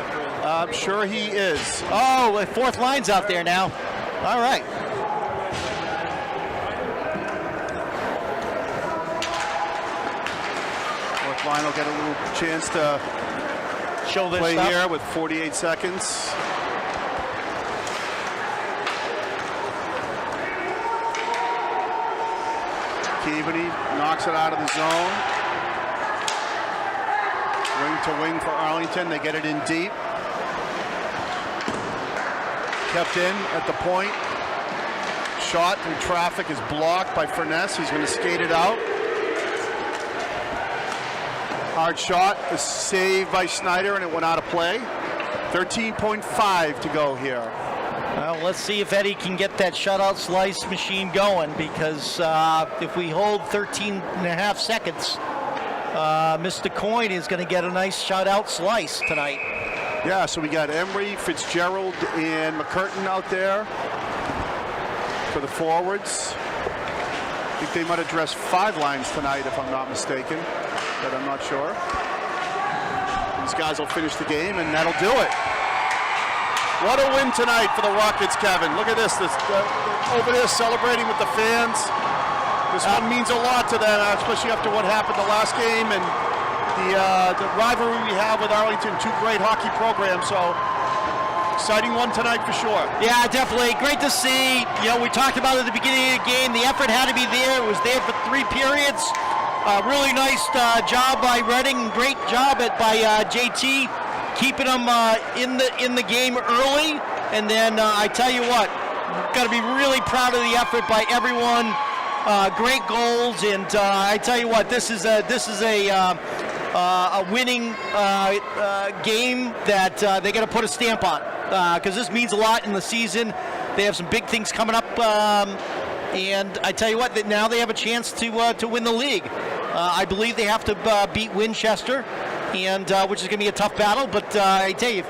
I'm sure he is. Oh, fourth line's out there now. All right. Line will get a little chance to Show this play stuff. here with 48 seconds. Keaveny knocks it out of the zone. Wing to wing for Arlington. They get it in deep. Kept in at the point. Shot through traffic is blocked by Furness. He's going to skate it out. Hard shot is saved by Snyder, and it went out of play. 13.5 to go here. Well, let's see if Eddie can get that shutout slice machine going, because if we hold 13 and a half seconds, Mr. Coyne is going to get a nice shutout slice tonight. Yeah, so we got Emery, Fitzgerald, and McCurtain out there for the forwards. I think they might have dressed 5 lines tonight, if I'm not mistaken, but I'm not sure. These guys will finish the game, and that'll do it. What a win tonight for the Rockets, Kevin. Look at this over there celebrating with the fans. This one means a lot to them, especially after what happened the last game and the rivalry we have with Arlington. 2 great hockey programs, so exciting one tonight for sure. Yeah, definitely. Great to see. You know, we talked about it at the beginning of the game. The effort had to be there. It was there for 3 periods. Really nice job by Redding. Great job by JT, keeping them in the game early. And then I tell you what, got to be really proud of the effort by everyone. Great goals, and I tell you what, this is a winning game that they got to put a stamp on, because this means a lot in the season. They have some big things coming up, and I tell you what, that now they have a chance to win the league. I believe they have to beat Winchester, and which is going to be a tough battle. But I tell you,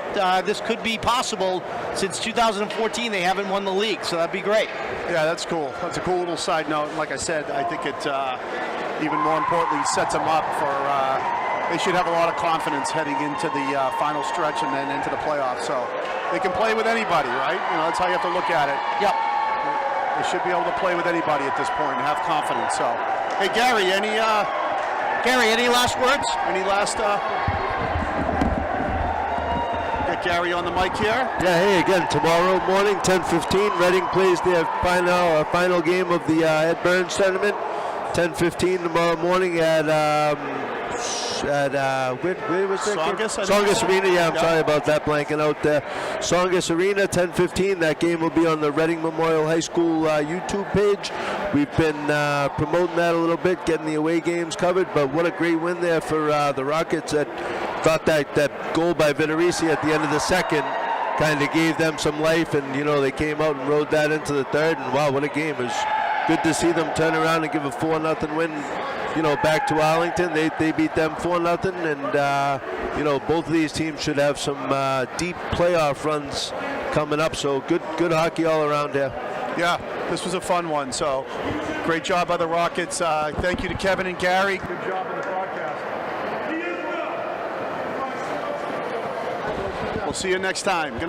this could be possible. Since 2014, they haven't won the league, so that'd be great. Yeah, that's cool. That's a cool little side note. And like I said, I think it even more importantly sets them up for. They should have a lot of confidence heading into the final stretch and then into the playoffs. So they can play with anybody, right? You know, that's how you have to look at it. Yep. They should be able to play with anybody at this point and have confidence. So, hey, Gary, any last words? Any last? Get Gary on the mic here. Yeah, hey, again, tomorrow morning, 10:15, Reading plays their final game of the Ed Burns tournament. 10:15 tomorrow morning at where was that? Songus Arena. Yeah, I'm sorry about that, blanking out there. Songus Arena, 10:15. That game will be on the Reading Memorial High School YouTube page. We've been promoting that a little bit, getting the away games covered. But what a great win there for the Rockets. That thought that goal by Vittorisi at the end of the second kind of gave them some life, and you know they came out and rode that into the third. And wow, what a game! It was good to see them turn around and give a 4-0 win. You know, back to Arlington. They beat them 4-0, and you know, both of these teams should have some deep playoff runs coming up. So good hockey all around here. Yeah, this was a fun one. So great job by the Rockets. Thank you to Kevin and Gary. Good job on the broadcast. We'll see you next time. Good night.